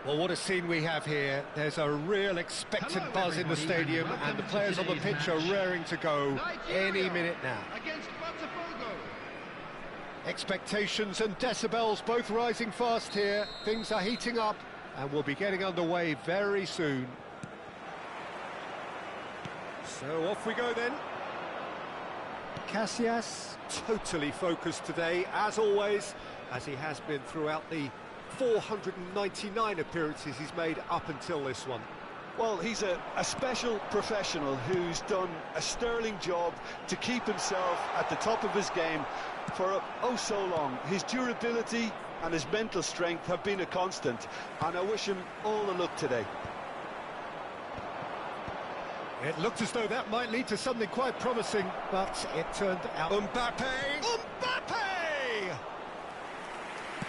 Well, what a scene we have here. There's a real expectant buzz in the stadium, and the players on the pitch are raring to go any minute now. Expectations and decibels both rising fast here. Things are heating up, and we'll be getting underway very soon. So off we go then. Casillas, totally focused today, as always, as he has been throughout the 499 appearances he's made up until this one. Well, he's a special professional who's done a sterling job to keep himself at the top of his game for so long. His durability and his mental strength have been a constant, and I wish him all the luck today. It looked as though that might lead to something quite promising, but it turned out... Mbappe!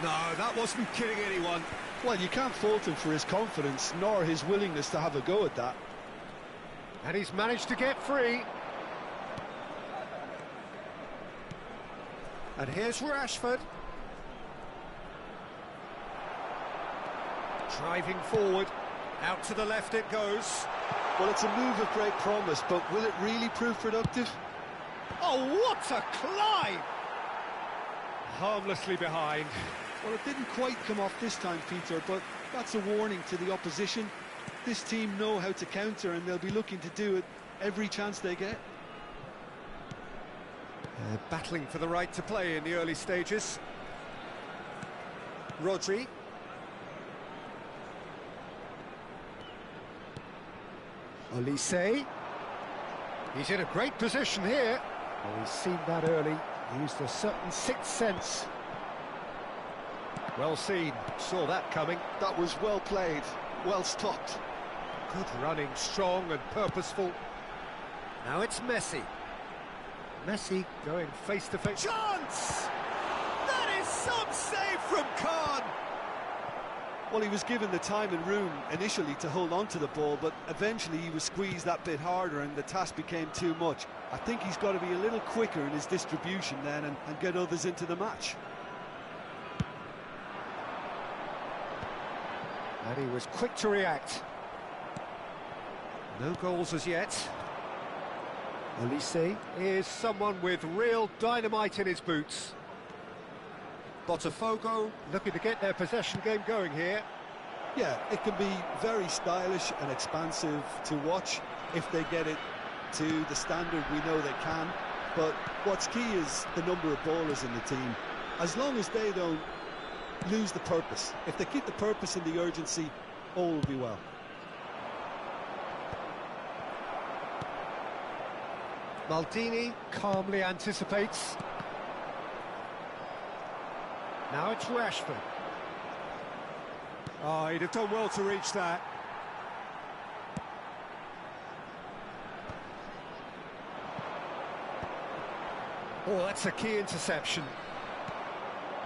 No, that wasn't kidding anyone. Well, you can't fault him for his confidence, nor his willingness to have a go at that. And he's managed to get free. And here's Rashford. Driving forward. Out to the left it goes. Well, it's a move of great promise, but will it really prove productive? Oh, what a climb! Harmlessly behind. Well, it didn't quite come off this time, Peter, but that's a warning to the opposition. This team know how to counter, and they'll be looking to do it every chance they get. Battling for the right to play in the early stages. Rodri. Olise. He's in a great position here. Well, he's seen that early. Used a certain sixth sense. Well seen. Saw that coming. That was well played. Well stopped. Good running, strong and purposeful. Now it's Messi. Messi going face to face. Chance! That is some save from Khan! Well, he was given the time and room initially to hold on to the ball, but eventually he was squeezed that bit harder and the task became too much. I think he's got to be a little quicker in his distribution then and get others into the match. And he was quick to react. No goals as yet. Olise is someone with real dynamite in his boots. Botafogo looking to get their possession game going here. Yeah, it can be very stylish and expansive to watch if they get it to the standard we know they can. But what's key is the number of ballers in the team. As long as they don't lose the purpose. If they keep the purpose and the urgency, all will be well. Maldini calmly anticipates. Now it's Rashford. Oh, he'd have done well to reach that. Oh, that's a key interception.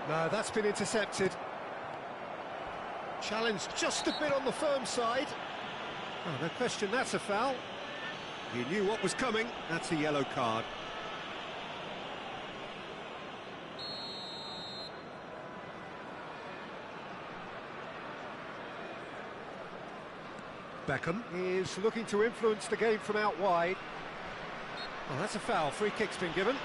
No, that's been intercepted. Challenge just a bit on the firm side. Oh, no question, that's a foul. He knew what was coming. That's a yellow card. Beckham is looking to influence the game from out wide. Oh, that's a foul. Free kick's been given.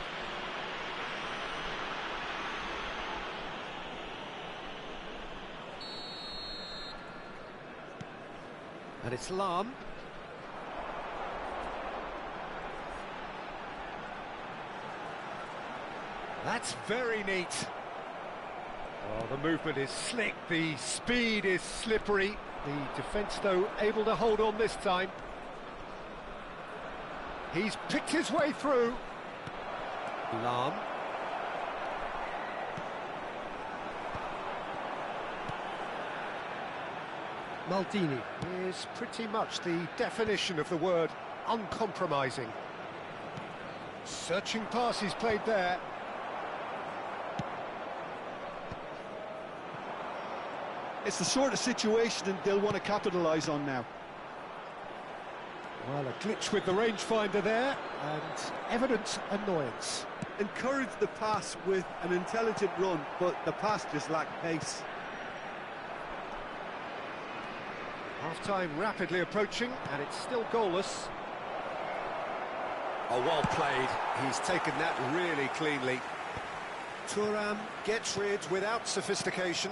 And it's Lahm. That's very neat. Oh, the movement is slick, the speed is slippery. The defence, though, able to hold on this time. He's picked his way through. Lahm. Maldini is pretty much the definition of the word uncompromising. Searching pass he's played there. It's the sort of situation they'll want to capitalise on now. Well, a glitch with the rangefinder there, and evident annoyance. Encourage the pass with an intelligent run, but the pass just lacked pace. Half-time rapidly approaching, and it's still goalless. Oh, well played. He's taken that really cleanly. Thuram gets rid without sophistication.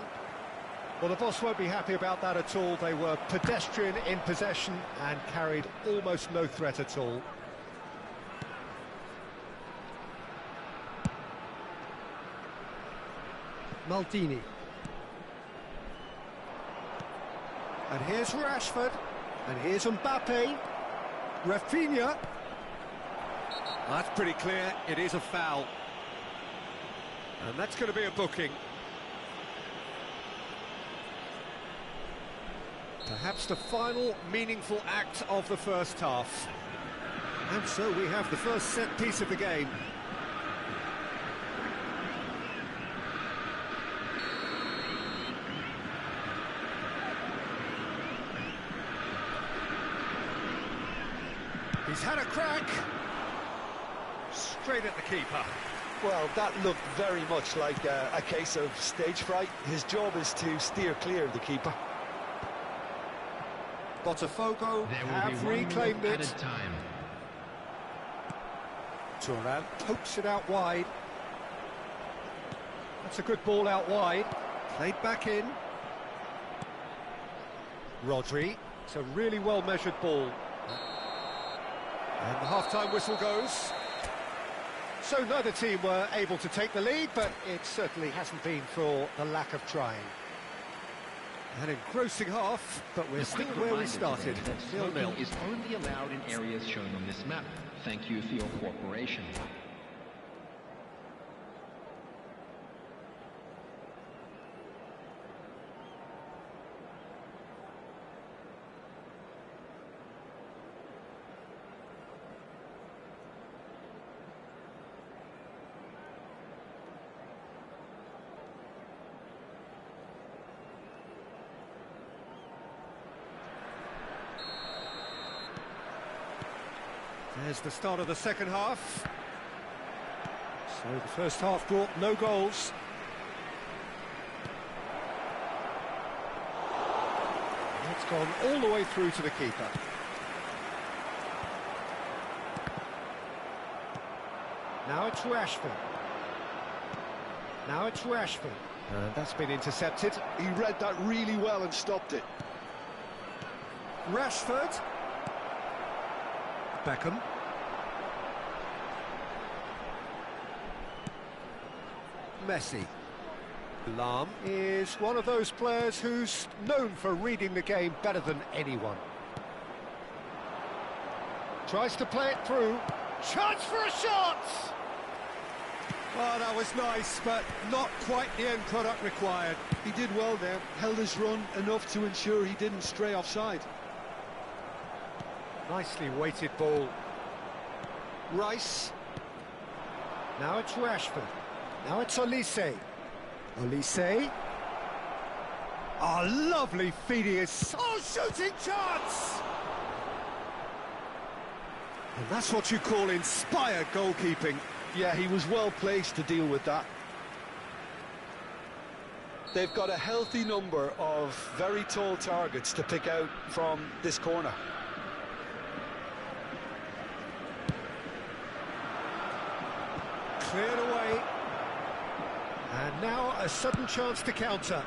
Well, the boss won't be happy about that at all. They were pedestrian in possession and carried almost no threat at all. Maldini. And here's Rashford. And here's Mbappe. Rafinha. That's pretty clear. It is a foul. And that's going to be a booking. Perhaps the final meaningful act of the first half. And so we have the first set piece of the game. He's had a crack. Straight at the keeper. Well, that looked very much like a case of stage fright. His job is to steer clear of the keeper. Botafogo have reclaimed it. Thuram pokes it out wide. That's a good ball out wide. Played back in. Rodri. It's a really well-measured ball. And the half-time whistle goes. So neither team were able to take the lead, but it certainly hasn't been for the lack of trying. An engrossing half, but we're still where we started, 0-0. Is only allowed in areas shown on this map. Thank you for your cooperation. There's the start of the second half. So the first half brought no goals. And it's gone all the way through to the keeper. Now it's Rashford. Now it's Rashford. And that's been intercepted. He read that really well and stopped it. Rashford. Beckham. Messi. Lahm is one of those players who's known for reading the game better than anyone. Tries to play it through. Chance for a shot! Oh, that was nice, but not quite the end product required. He did well there, held his run enough to ensure he didn't stray offside. Nicely weighted ball. Rice. Now it's Rashford. Now it's Olise. Olise. Oh, lovely feeding. Oh, shooting chance! And that's what you call inspired goalkeeping. Yeah, he was well placed to deal with that. They've got a healthy number of very tall targets to pick out from this corner. Cleared away. And now a sudden chance to counter.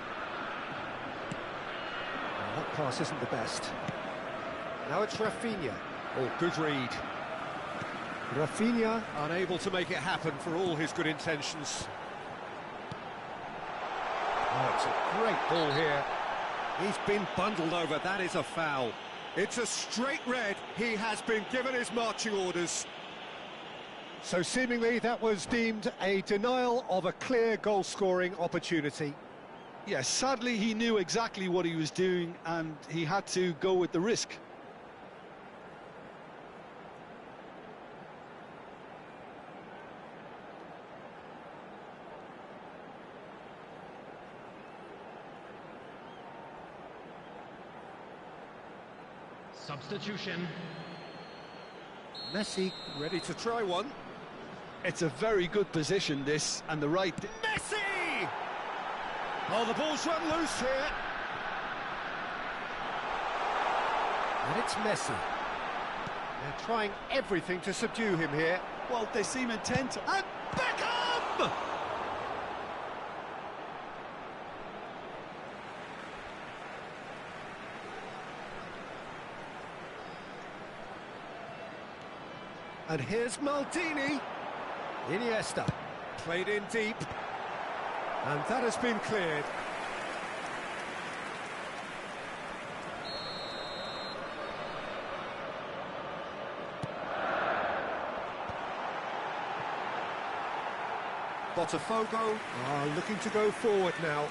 And that pass isn't the best. Now it's Rafinha. Oh, good read. Rafinha unable to make it happen for all his good intentions. Oh, it's a great ball here. He's been bundled over. That is a foul. It's a straight red. He has been given his marching orders. So seemingly that was deemed a denial of a clear goal-scoring opportunity. Yes, sadly he knew exactly what he was doing and he had to go with the risk. Substitution. Messi ready to try one. It's a very good position, this, and the right... Messi! Oh, the ball's run loose here. And it's Messi. They're trying everything to subdue him here. Well, they seem intent. And Beckham! And here's Maldini. Iniesta. Played in deep. And that has been cleared. Botafogo are looking to go forward now.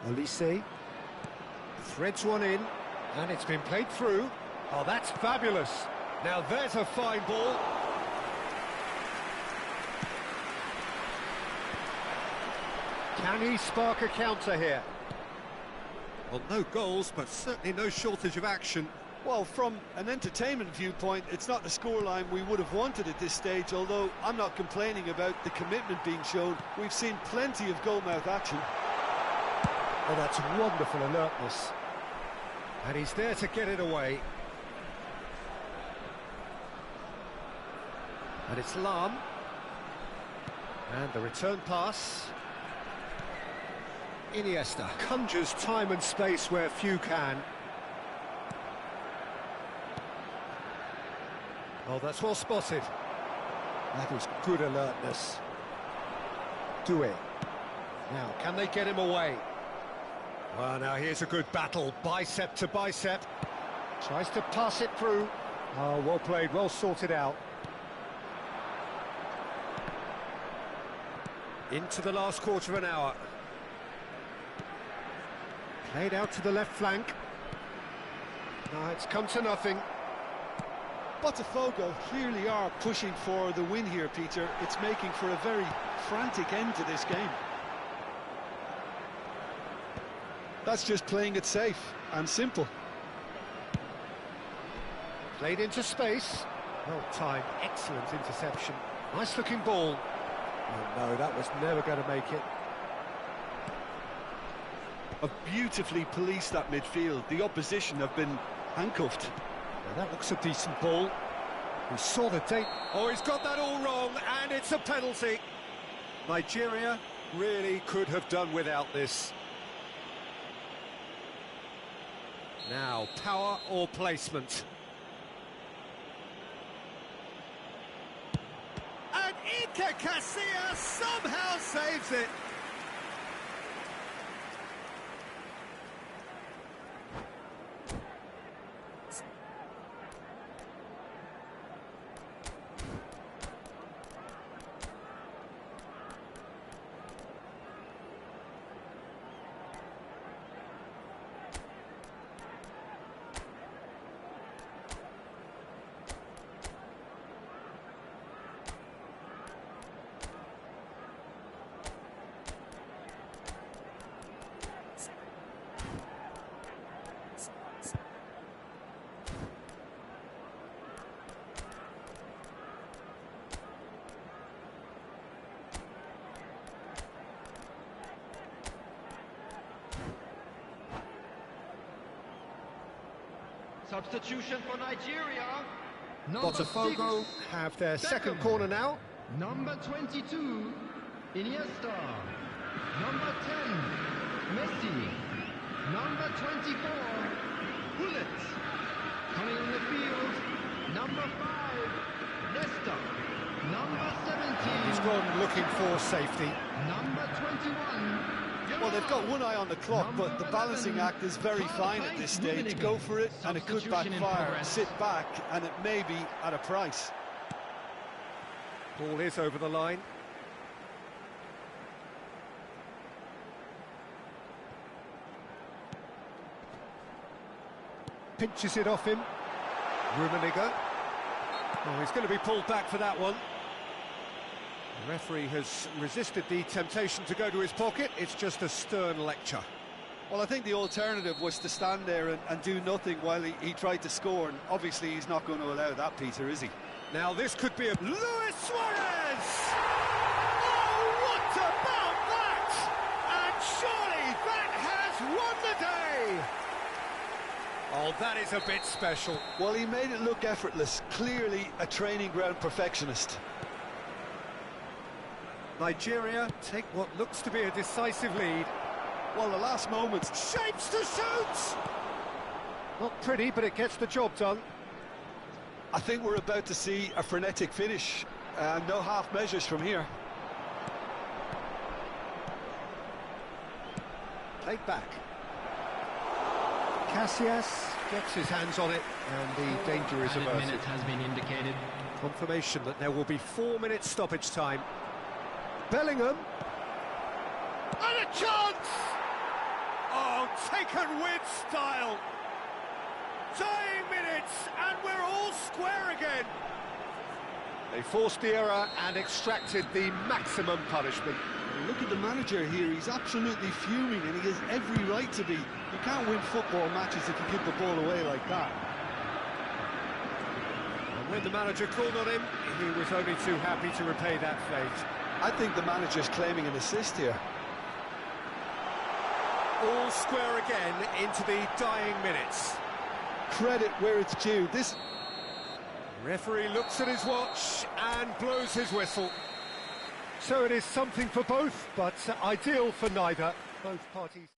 Olise threads one in, and it's been played through. Oh, that's fabulous. Now there's a fine ball. Can he spark a counter here? Well, no goals, but certainly no shortage of action. Well, from an entertainment viewpoint, it's not the scoreline we would have wanted at this stage, although I'm not complaining about the commitment being shown. We've seen plenty of goalmouth action. Oh, that's wonderful alertness. And he's there to get it away. And it's Lam. And the return pass. Iniesta conjures time and space where few can. Oh, that's well spotted. That is good alertness. Do it. Now, can they get him away? Well, now here's a good battle, bicep to bicep. Tries to pass it through. Oh, well played, well sorted out. Into the last quarter of an hour. Played out to the left flank. No, it's come to nothing. Botafogo clearly are pushing for the win here, Peter. It's making for a very frantic end to this game. That's just playing it safe and simple. Played into space. Well timed, excellent interception. Nice looking ball. Oh no, that was never going to make it. Have beautifully policed that midfield. The opposition have been handcuffed. Now that looks a decent ball. He saw the date. Oh, he's got that all wrong, and it's a penalty. Nigeria really could have done without this. Now, power or placement. And Iker Casillas somehow saves it. Substitution for Nigeria. Botafogo have their second corner now. Number 22, Iniesta. Number 10, Messi. Number 24, Bullet. Coming on the field, number 5, Nesta. Number 17. He's gone looking for safety. Number 21. Well, they've got one eye on the clock, but the balancing act is very fine at this stage. Go for it, and it could backfire. Sit back, and it may be at a price. Ball is over the line. Pinches it off him. Rummenigge. Oh, he's going to be pulled back for that one. The referee has resisted the temptation to go to his pocket. It's just a stern lecture. Well, I think the alternative was to stand there and do nothing while he tried to score, and obviously he's not going to allow that, Peter, is he? Now this could be a... Luis Suarez! Oh, what about that? Surely that has won the day! Oh, that is a bit special. Well, he made it look effortless. Clearly a training ground perfectionist. Nigeria take what looks to be a decisive lead. Well, the last moments. Shapes to shoot! Not pretty, but it gets the job done. I think we're about to see a frenetic finish. No half measures from here. Played back. Casillas gets his hands on it, and the danger is Added averted. minute has been indicated. Confirmation that there will be 4 minutes stoppage time. Bellingham. And a chance! Oh, taken with style. Dying minutes, and we're all square again. They forced the error and extracted the maximum punishment. Look at the manager here, he's absolutely fuming and he has every right to be. You can't win football matches if you give the ball away like that. And when the manager called on him, he was only too happy to repay that fate. I think the manager's claiming an assist here. All square again into the dying minutes. Credit where it's due. This Referee looks at his watch and blows his whistle. So it is something for both, but ideal for neither. Both parties.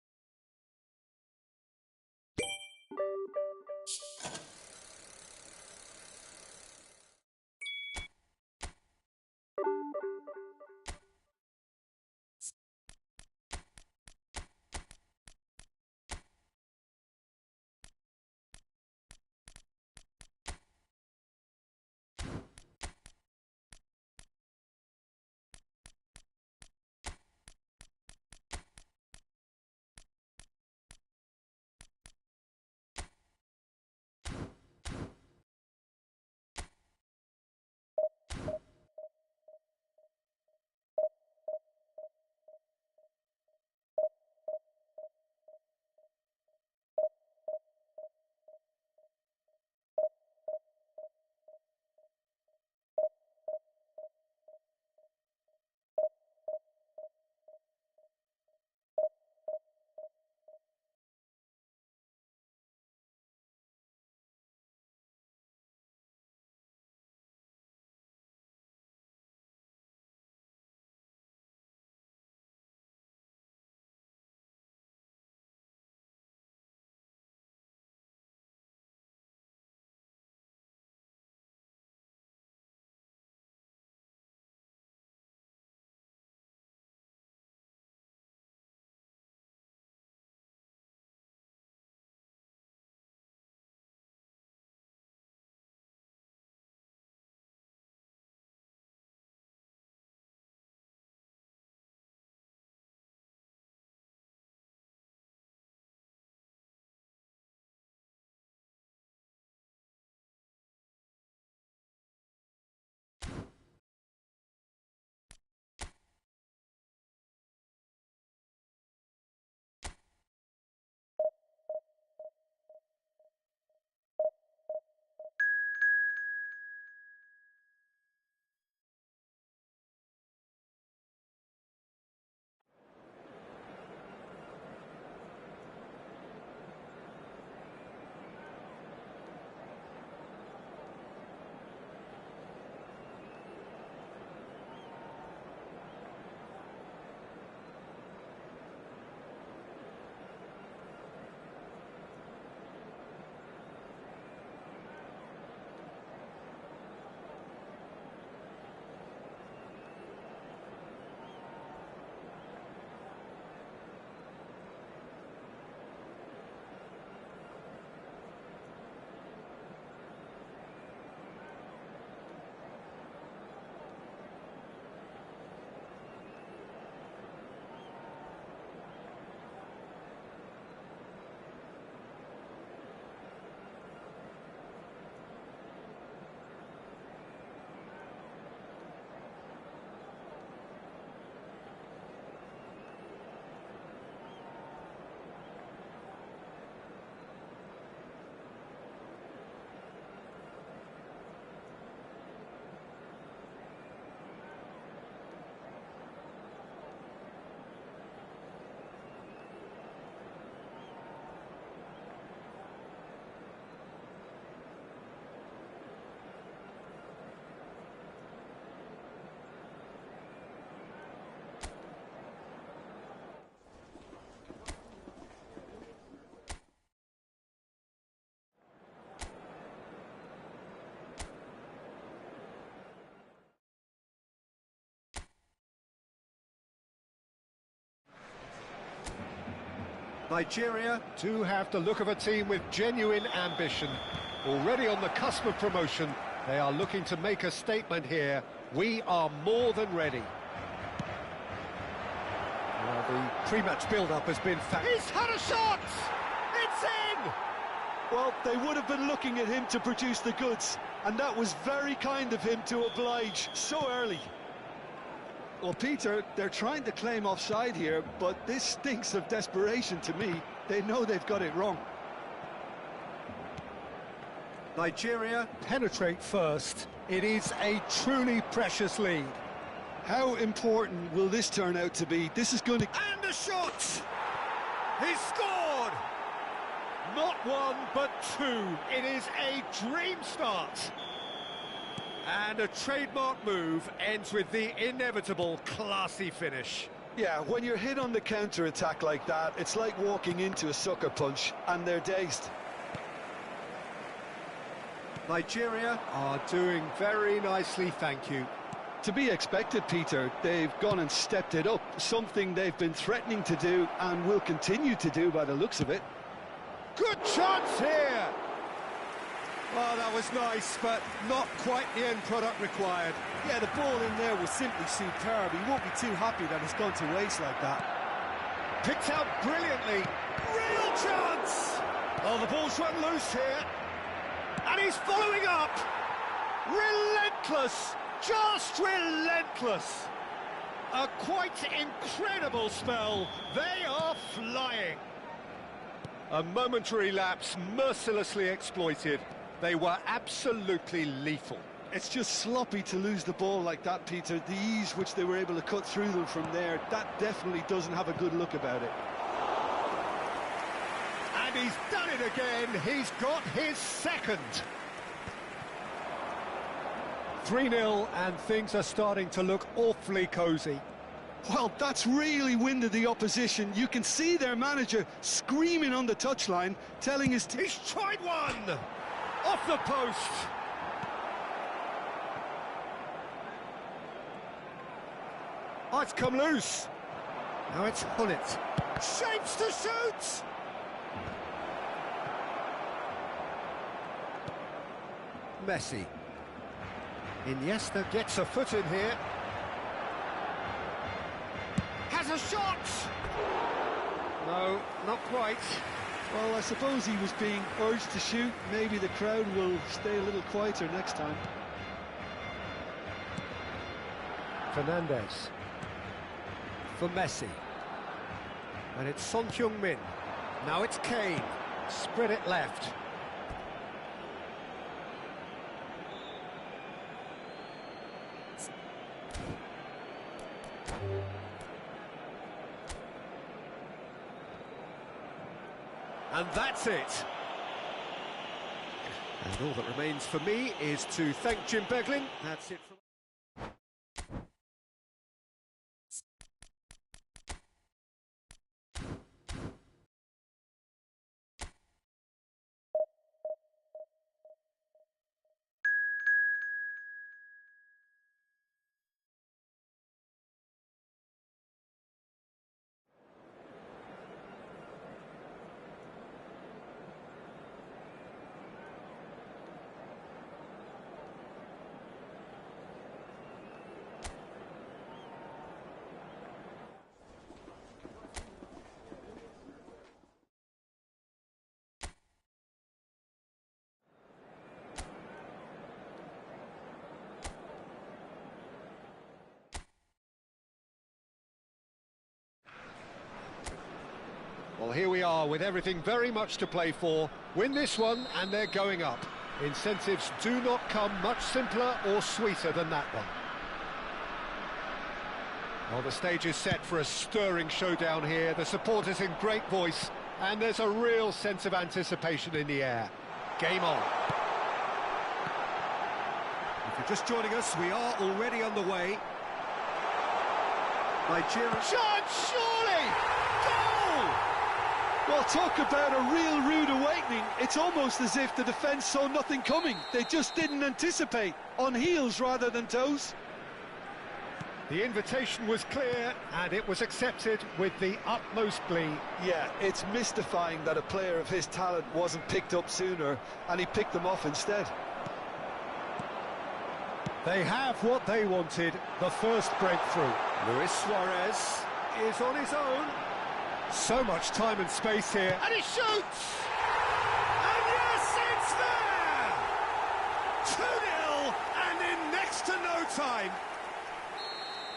Nigeria do have the look of a team with genuine ambition. Already on the cusp of promotion, they are looking to make a statement here. We are more than ready. Well, the pre-match build-up has been He's had a shot! It's in! Well, they would have been looking at him to produce the goods, and that was very kind of him to oblige so early. Well, Peter, they're trying to claim offside here, but this stinks of desperation to me. They know they've got it wrong. Nigeria penetrate first. It is a truly precious lead. How important will this turn out to be? This is going to... And a shot! He's scored! Not one, but two. It is a dream start. And a trademark move ends with the inevitable classy finish. Yeah, when you're hit on the counter-attack like that, it's like walking into a sucker punch, and they're dazed. Nigeria are doing very nicely, thank you. To be expected, Peter. They've gone and stepped it up, something they've been threatening to do and will continue to do by the looks of it. Good chance here! Well, that was nice, but not quite the end product required. Yeah, the ball in there was simply superb. He won't be too happy that it's gone to waste like that. Picked out brilliantly. Real chance! Oh, the ball's run loose here. And he's following up. Relentless, just relentless. A quite incredible spell. They are flying. A momentary lapse mercilessly exploited. They were absolutely lethal. It's just sloppy to lose the ball like that, Peter. The ease which they were able to cut through them from there, that definitely doesn't have a good look about it. And he's done it again. He's got his second. 3-0, and things are starting to look awfully cosy. Well, that's really winded the opposition. You can see their manager screaming on the touchline, telling his team... He's tried one! Off the post! Oh, it's come loose. Now it's Hullet. Shapes to shoot! Messi. Iniesta gets a foot in here. Has a shot! No, not quite. Well, I suppose he was being urged to shoot. Maybe the crowd will stay a little quieter next time. Fernandez. For Messi. And it's Son Heung-min. Now it's Kane. Spread it left. And that's it. And all that remains for me is to thank Jim Beglin. That's it from... Well, here we are with everything very much to play for. Win this one and they're going up. Incentives do not come much simpler or sweeter than that one. Well, the stage is set for a stirring showdown here. The supporters in great voice, and there's a real sense of anticipation in the air. Game on. If you're just joining us, we are already on the way. Nigeria... Shot, surely! Goal! Well, talk about a real rude awakening. It's almost as if the defence saw nothing coming. They just didn't anticipate. On heels rather than toes. The invitation was clear, and it was accepted with the utmost glee. Yeah, it's mystifying that a player of his talent wasn't picked up sooner, and he picked them off instead. They have what they wanted, the first breakthrough. Luis Suarez is on his own. So much time and space here, and he shoots! And yes, it's there! 2-0, and in next to no time.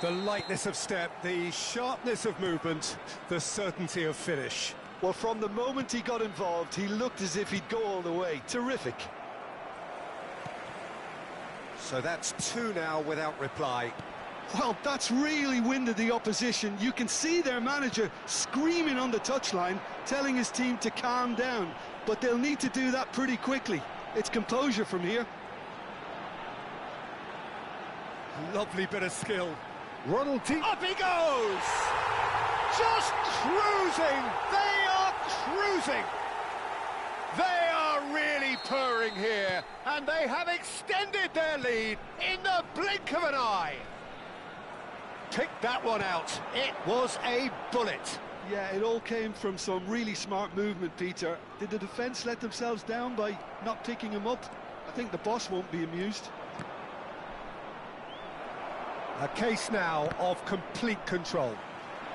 The lightness of step, the sharpness of movement, the certainty of finish. Well, from the moment he got involved, he looked as if he'd go all the way. Terrific. So that's 2 now without reply. Well, that's really winded the opposition. You can see their manager screaming on the touchline, telling his team to calm down. But they'll need to do that pretty quickly. It's composure from here. Lovely bit of skill. Ronald T. Up he goes! Just cruising! They are cruising! They are really purring here, and they have extended their lead in the blink of an eye. Pick that one out. It was a bullet. Yeah, it all came from some really smart movement, Peter. Did the defence let themselves down by not picking him up? I think the boss won't be amused. A case now of complete control.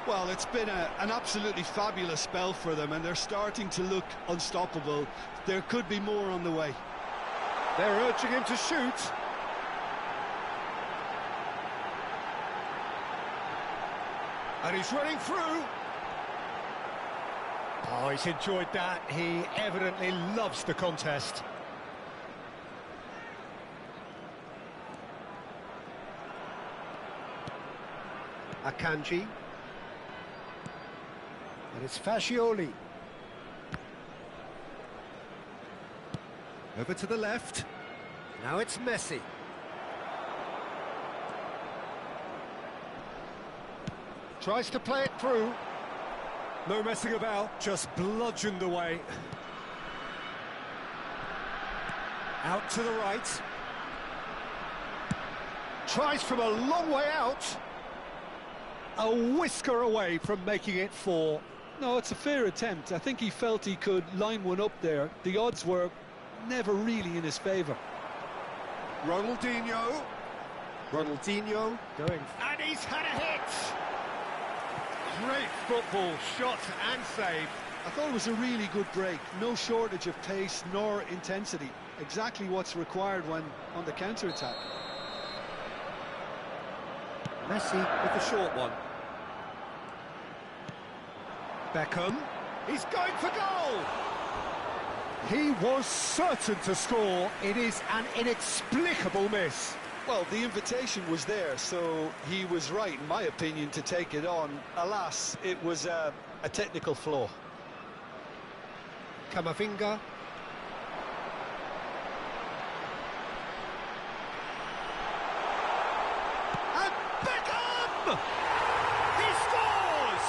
Well, it's been an absolutely fabulous spell for them, and they're starting to look unstoppable. There could be more on the way. They're urging him to shoot. And he's running through. Oh, he's enjoyed that. He evidently loves the contest. Akanji. And it's Fascioli. Over to the left. Now it's Messi. Tries to play it through. No messing about, just bludgeoned away. Out to the right. Tries from a long way out. A whisker away from making it 4. No, it's a fair attempt. I think he felt he could line one up there. The odds were never really in his favour. Ronaldinho going. And he's had a hit! Great football, shot and save. I thought it was a really good break. No shortage of pace nor intensity. Exactly what's required when on the counter-attack. Messi with the short one. Beckham, he's going for goal! He was certain to score. It is an inexplicable miss. Well, the invitation was there, so he was right, in my opinion, to take it on. Alas, it was a technical flaw. Camavinga. And Beckham! He scores!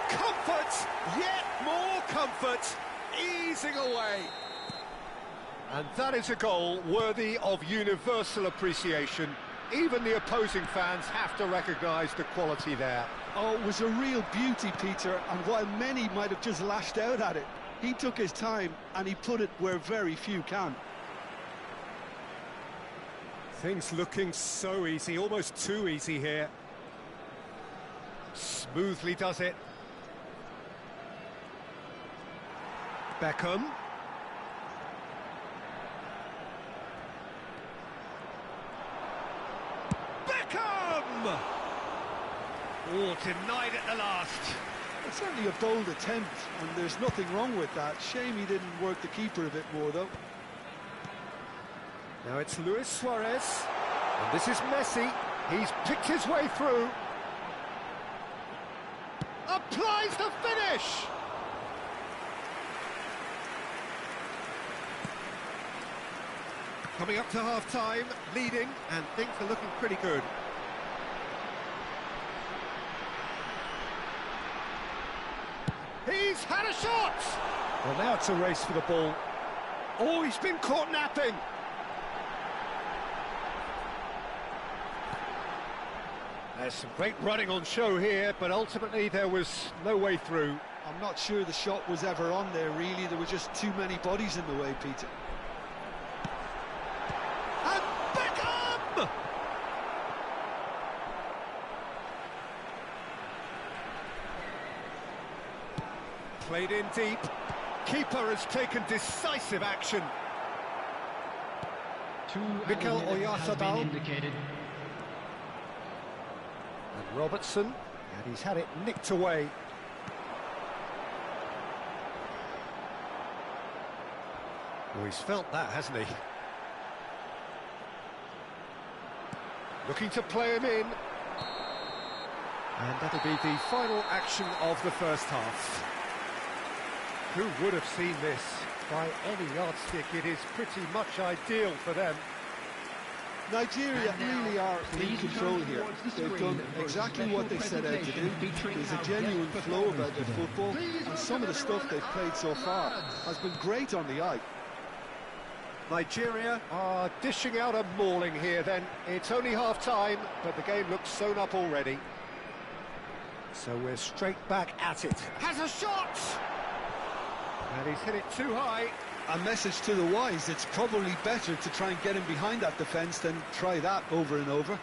Comfort, yet more comfort, easing away. And that is a goal worthy of universal appreciation. Even the opposing fans have to recognise the quality there. Oh, it was a real beauty, Peter, and while many might have just lashed out at it, he took his time and he put it where very few can. Things looking so easy, almost too easy here. Smoothly does it. Beckham. Oh, denied at the last. It's certainly a bold attempt, and there's nothing wrong with that. Shame he didn't work the keeper a bit more, though. Now it's Luis Suarez, and this is Messi. He's picked his way through. Applies the finish! Coming up to half-time, leading, and things are looking pretty good. He's had a shot! Well, now it's a race for the ball. Oh, he's been caught napping. There's some great running on show here, but ultimately there was no way through. I'm not sure the shot was ever on there, really. There were just too many bodies in the way, Peter. And Beckham! Played in deep. Keeper has taken decisive action. Mikel Oyarzabal. Indicated. And Robertson, and he's had it nicked away. Well, he's felt that, hasn't he? Looking to play him in. And that'll be the final action of the first half. Who would have seen this? By any yardstick, it is pretty much ideal for them. Nigeria really are in control here. They've done exactly what they set out to do. There's a genuine flow about their football, and some of the stuff they've played so far has been great on the eye. Nigeria are dishing out a mauling here then. It's only half-time, but the game looks sewn up already. So we're straight back at it. Has a shot! And he's hit it too high. A message to the wise, it's probably better to try and get him behind that defence than try that over and over.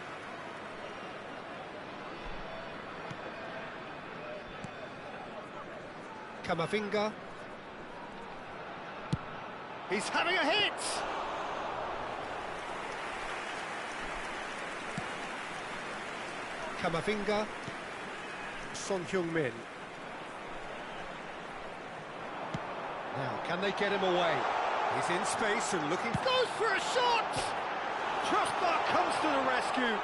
Kamavinga. He's having a hit! Kamavinga. Son Heung-min. Now, can they get him away? He's in space and looking... Goes for a shot! Trustmark comes to the rescue.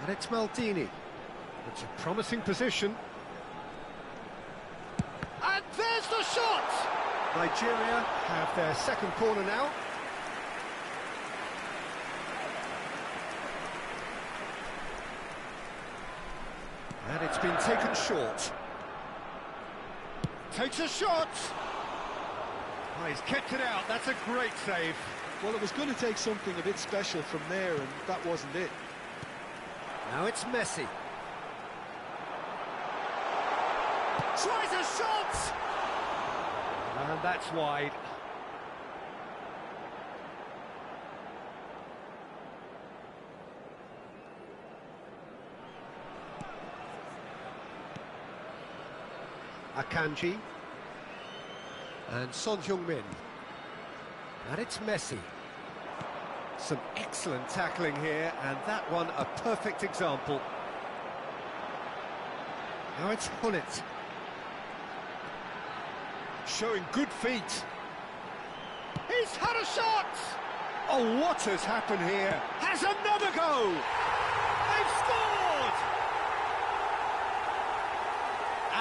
And it's Maldini. It's a promising position. And there's the shot! Nigeria have their second corner now. And it's been taken short. Takes a shot! Oh, he's kept it out, that's a great save. Well, it was going to take something a bit special from there, and that wasn't it. Now it's Messi. Tries a shot! And that's wide. Akanji. And Son Heung-min. And it's Messi. Some excellent tackling here, and that one a perfect example. Now it's Hullet. Showing good feet. He's had a shot! Oh, what has happened here? Has another go! They've scored!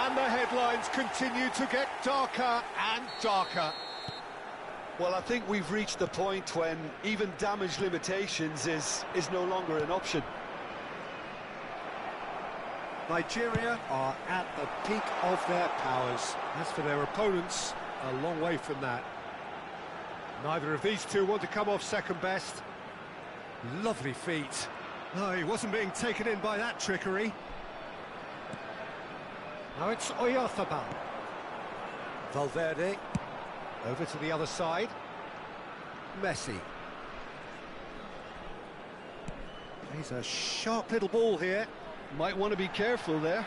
And the headlines continue to get darker and darker. Well, I think we've reached the point when even damage limitations is no longer an option. Nigeria are at the peak of their powers. As for their opponents, a long way from that. Neither of these two want to come off second best. Lovely feet. No, he wasn't being taken in by that trickery. Now it's Oyarzabal. Valverde. Over to the other side. Messi. He's a sharp little ball here. Might want to be careful there.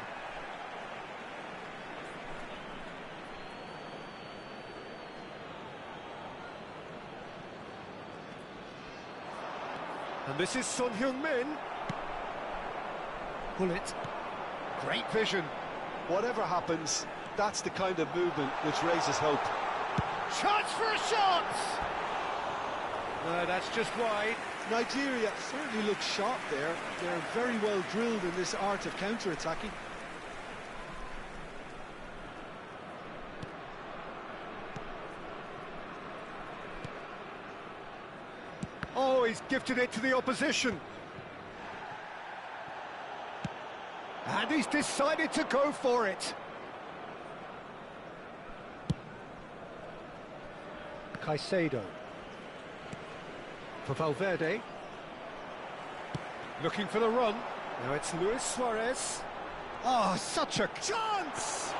And this is Son Heung-min. Hullet. Great vision. Whatever happens, that's the kind of movement which raises hope. Chance for a shot! No, that's just wide. Nigeria certainly look sharp there. They're very well drilled in this art of counter-attacking. Oh, he's gifted it to the opposition. And he's decided to go for it. Caicedo. For Valverde. Looking for the run. Now it's Luis Suarez. Oh, such a chance!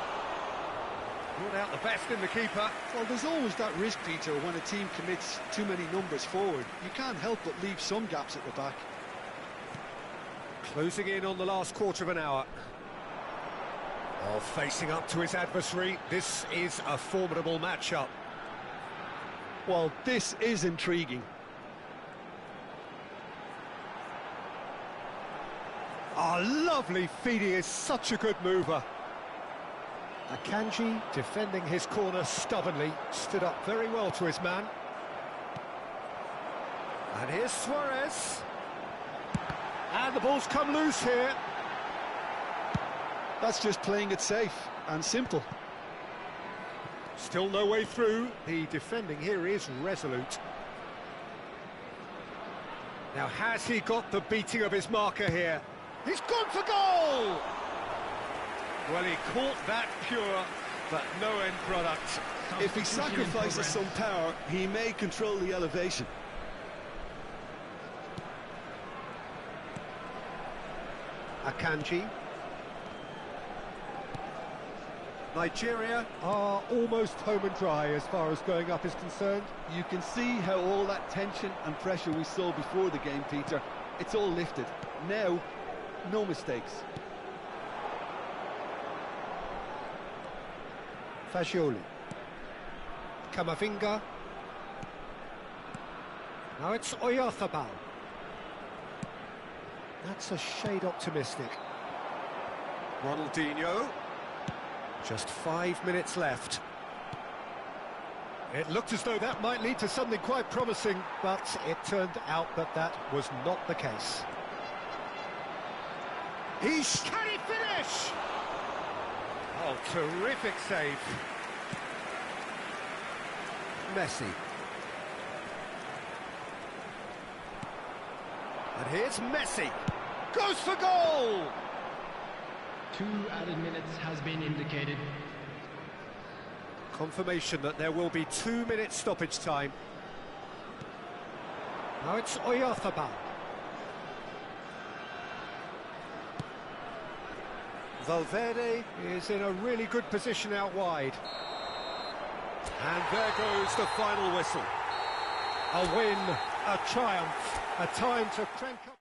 Brought out the best in the keeper. Well, there's always that risk, Peter, when a team commits too many numbers forward. You can't help but leave some gaps at the back. Closing in on the last quarter of an hour. Oh, facing up to his adversary. This is a formidable matchup. Well, this is intriguing. Oh, lovely feed. He is such a good mover. Akanji, defending his corner stubbornly, stood up very well to his man. And here's Suarez. And the ball's come loose here. That's just playing it safe and simple. Still no way through. The defending here is resolute. Now, has he got the beating of his marker here? He's gone for goal! Well, he caught that pure, but no end product. If he sacrifices some power, he may control the elevation. Akanji. Nigeria are almost home and dry as far as going up is concerned. You can see how all that tension and pressure we saw before the game, Peter, it's all lifted. Now, no mistakes. Fagioli. Camavinga. Now it's Oyarzabal. That's a shade optimistic. Ronaldinho. Just 5 minutes left. It looked as though that might lead to something quite promising, but it turned out that that was not the case. Can he finish? Oh, terrific save. Messi. And here's Messi. Goes for goal! 2 added minutes has been indicated. Confirmation that there will be 2 minutes stoppage time. Now it's Oyarzabal. Valverde is in a really good position out wide. And there goes the final whistle. A win, a triumph, a time to crank up.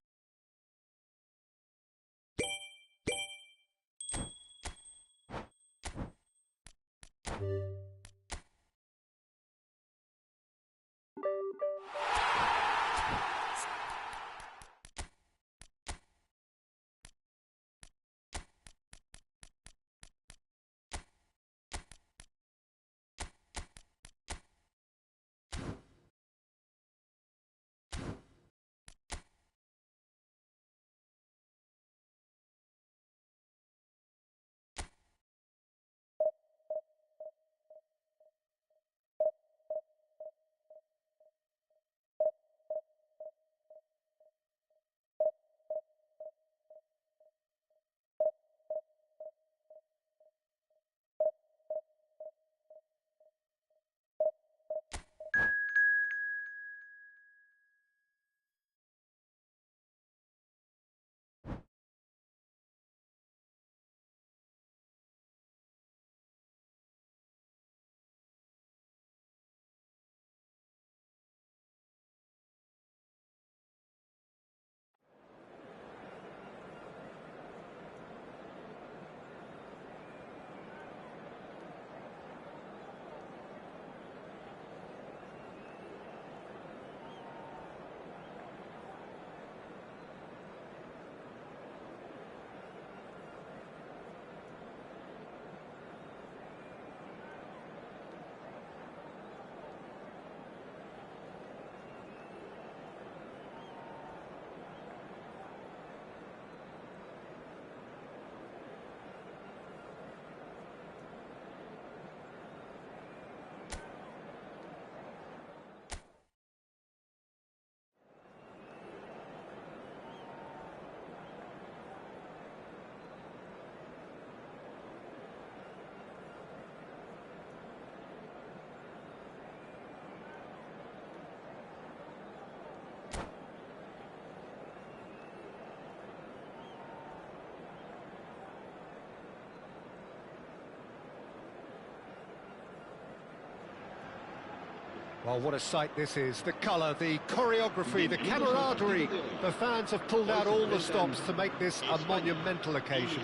Well, what a sight this is. The colour, the choreography, the camaraderie. The fans have pulled out all the stops to make this a monumental occasion.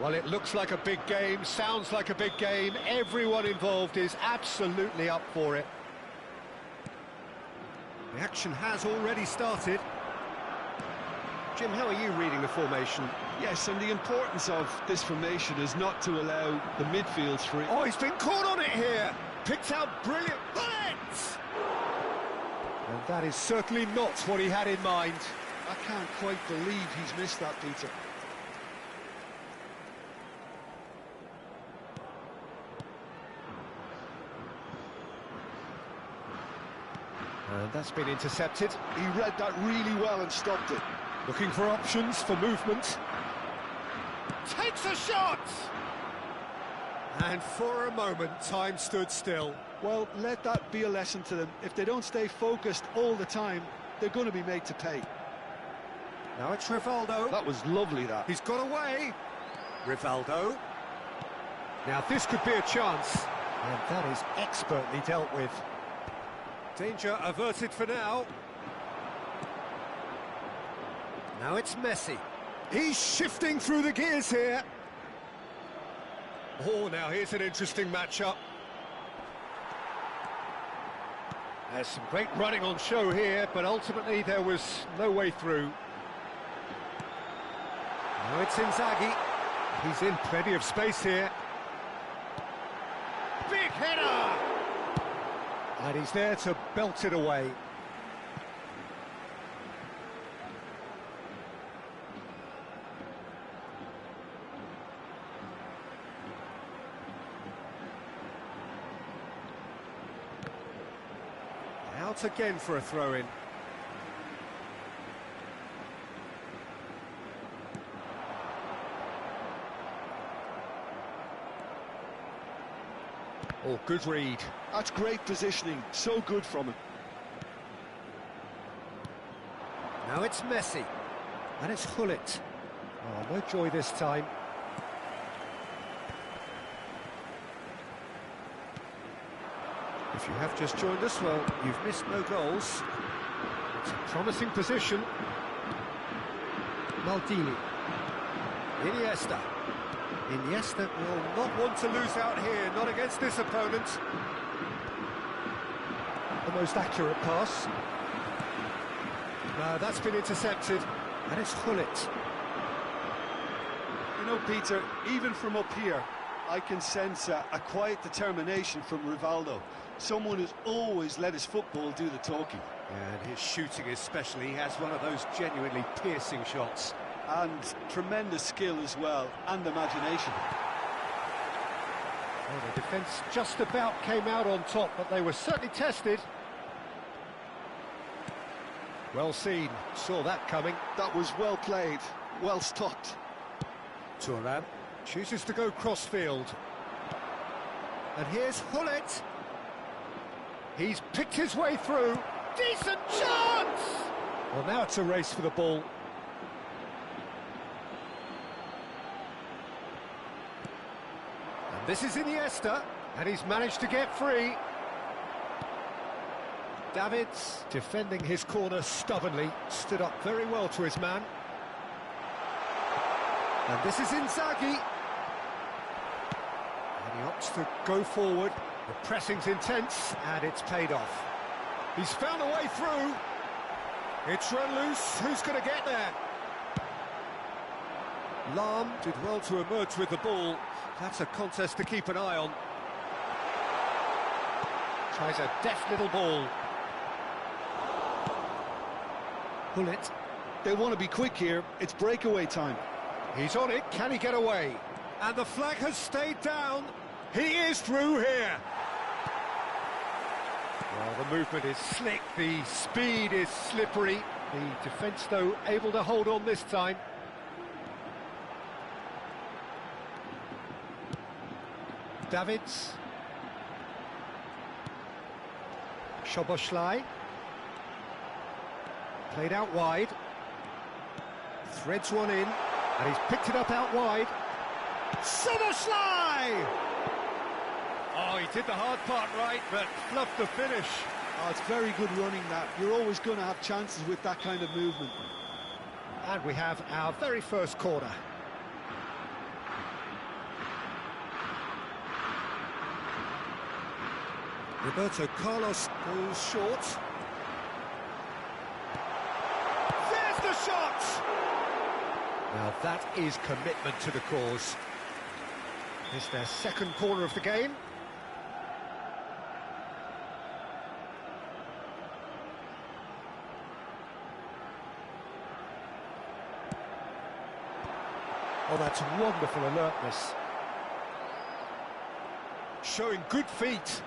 Well, it looks like a big game, sounds like a big game. Everyone involved is absolutely up for it. The action has already started. Jim, how are you reading the formation? Yes, and the importance of this formation is not to allow the midfield free. Oh, he's been caught on it here. Picked out brilliant. Bullets! And that is certainly not what he had in mind. I can't quite believe he's missed that, Peter. And that's been intercepted. He read that really well and stopped it. Looking for options for movement. Takes a shot! And for a moment, time stood still. Well, let that be a lesson to them. If they don't stay focused all the time, they're going to be made to pay. Now it's Rivaldo. That was lovely, that. He's got away. Rivaldo. Now this could be a chance. And that is expertly dealt with. Danger averted for now. Now it's Messi. He's shifting through the gears here. Oh, now here's an interesting matchup. There's some great running on show here, but ultimately there was no way through. Now it's Inzaghi. He's in plenty of space here. Big header! And he's there to belt it away. Out again for a throw-in. Oh, good read. That's great positioning, so good from him. Now it's Messi. And it's Hullet. Oh, no joy this time. If you have just joined us, well, you've missed no goals. It's a promising position. Maldini. Iniesta. Iniesta will not want to lose out here, not against this opponent. The most accurate pass. No, that's been intercepted. And it's Hullet. You know, Peter, even from up here, I can sense a quiet determination from Rivaldo. Someone who's always let his football do the talking. And his shooting especially, he has one of those genuinely piercing shots. And tremendous skill as well, and imagination. Well, the defence just about came out on top, but they were certainly tested. Well seen, saw that coming. That was well played, well stopped. Thuram chooses to go cross-field. And here's Hullet. He's picked his way through. Decent chance! Well, now it's a race for the ball. And this is Iniesta, and he's managed to get free. Davids, defending his corner stubbornly, stood up very well to his man. And this is Inzaghi. And he opts to go forward. The pressing's intense, and it's paid off. He's found a way through. It's run loose. Who's going to get there? Lahm did well to emerge with the ball. That's a contest to keep an eye on. Tries a deft little ball. Hullet. They want to be quick here. It's breakaway time. He's on it. Can he get away? And the flag has stayed down. He is through here. Well, the movement is slick. The speed is slippery. The defence, though, able to hold on this time. Davids. Szoboszlai. Played out wide. Threads one in. And he's picked it up out wide. Szoboszlai! Oh, he did the hard part right, but fluffed the finish. Oh, it's very good running that. You're always going to have chances with that kind of movement. And we have our very first corner. Roberto Carlos goes short. There's the shot! Now that is commitment to the cause. It's their second corner of the game. Oh, that's wonderful alertness. Showing good feet.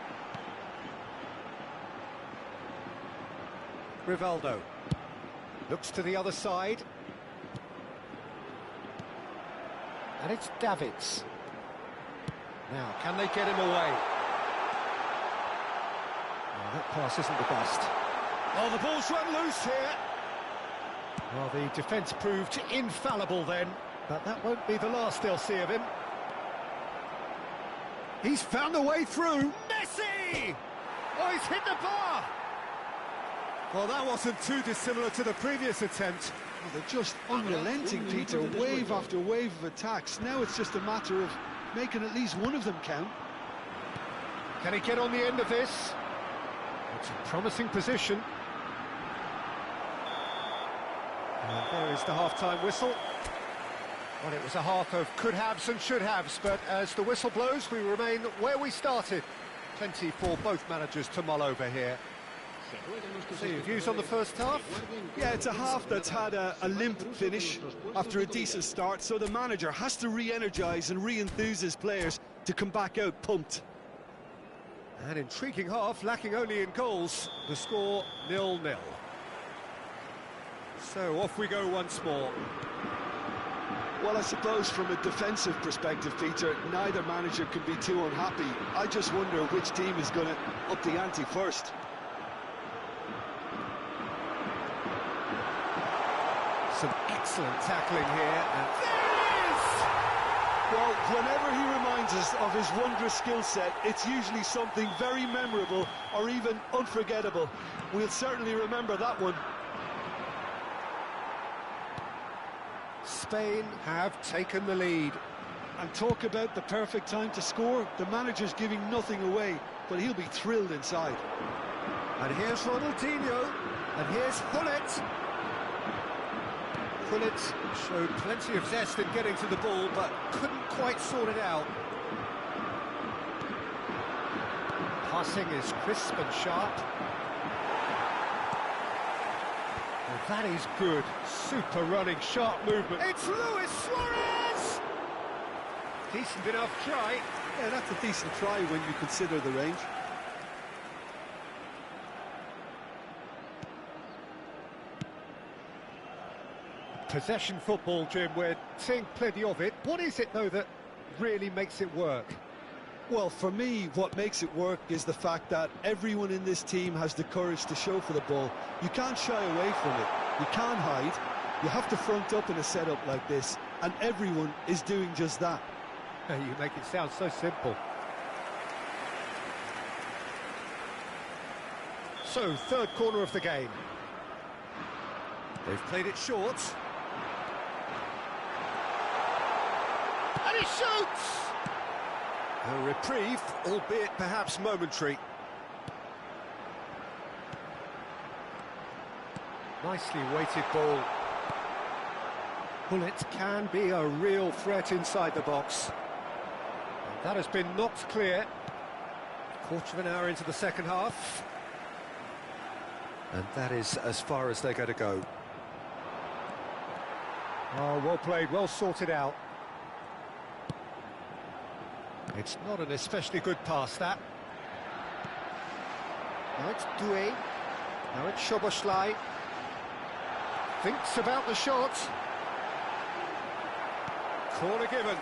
Rivaldo looks to the other side. And it's Davids. Now, can they get him away? Oh, that pass isn't the best. Oh, the ball's run loose here. Well, the defence proved infallible then, but that won't be the last they'll see of him. He's found a way through. Messi! Oh, he's hit the bar! Well, that wasn't too dissimilar to the previous attempt. Well, they're just unrelenting, Peter. Wave after wave of attacks. Now it's just a matter of making at least one of them count. Can he get on the end of this? It's a promising position. And there is the half-time whistle. Well, it was a half of could-haves and should-haves, but as the whistle blows, we remain where we started. Plenty for both managers to mull over here. So your views on the first half? Yeah, it's a half that's had a limp finish after a decent start, so the manager has to re-energise and re-enthuse his players to come back out pumped. An intriguing half, lacking only in goals. The score 0-0. So off we go once more. Well, I suppose from a defensive perspective, Peter, neither manager can be too unhappy. I just wonder which team is going to up the ante first. Some excellent tackling here, and there it is! Well, whenever he reminds us of his wondrous skill set, it's usually something very memorable or even unforgettable. We'll certainly remember that one. Spain have taken the lead. And talk about the perfect time to score. The manager's giving nothing away, but he'll be thrilled inside. And here's Ronaldinho, and here's Hullet. Hullet showed plenty of zest in getting to the ball, but couldn't quite sort it out. Passing is crisp and sharp. And that is good. Super running, sharp movement. It's Luis Suarez! Decent enough try. Yeah, that's a decent try when you consider the range. Possession football, Jim, we're seeing plenty of it. What is it, though, that really makes it work? Well, for me, what makes it work is the fact that everyone in this team has the courage to show for the ball. You can't shy away from it. You can't hide. You have to front up in a setup like this, and everyone is doing just that. You make it sound so simple. So, third corner of the game. They've played it short. And he shoots! A reprieve, albeit perhaps momentary. Nicely weighted ball. Hullet can be a real threat inside the box. And that has been knocked clear. Quarter of an hour into the second half. And that is as far as they're going to go. Oh, well played, well sorted out. It's not an especially good pass, that. Now it's Doué. Now it's Szoboszlai. Thinks about the shot. Corner given.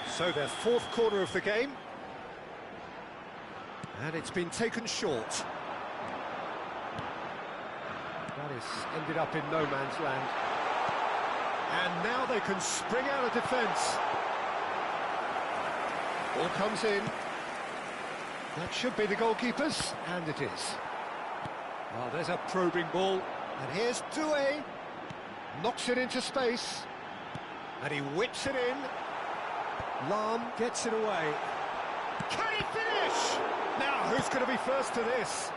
So their fourth corner of the game. And it's been taken short. That is ended up in no man's land. And now they can spring out of defence. Ball comes in. That should be the goalkeeper's, and it is. Oh, there's a probing ball. And here's Doué. Knocks it into space. And he whips it in. Lam gets it away. Can he finish? Now, who's going to be first to this?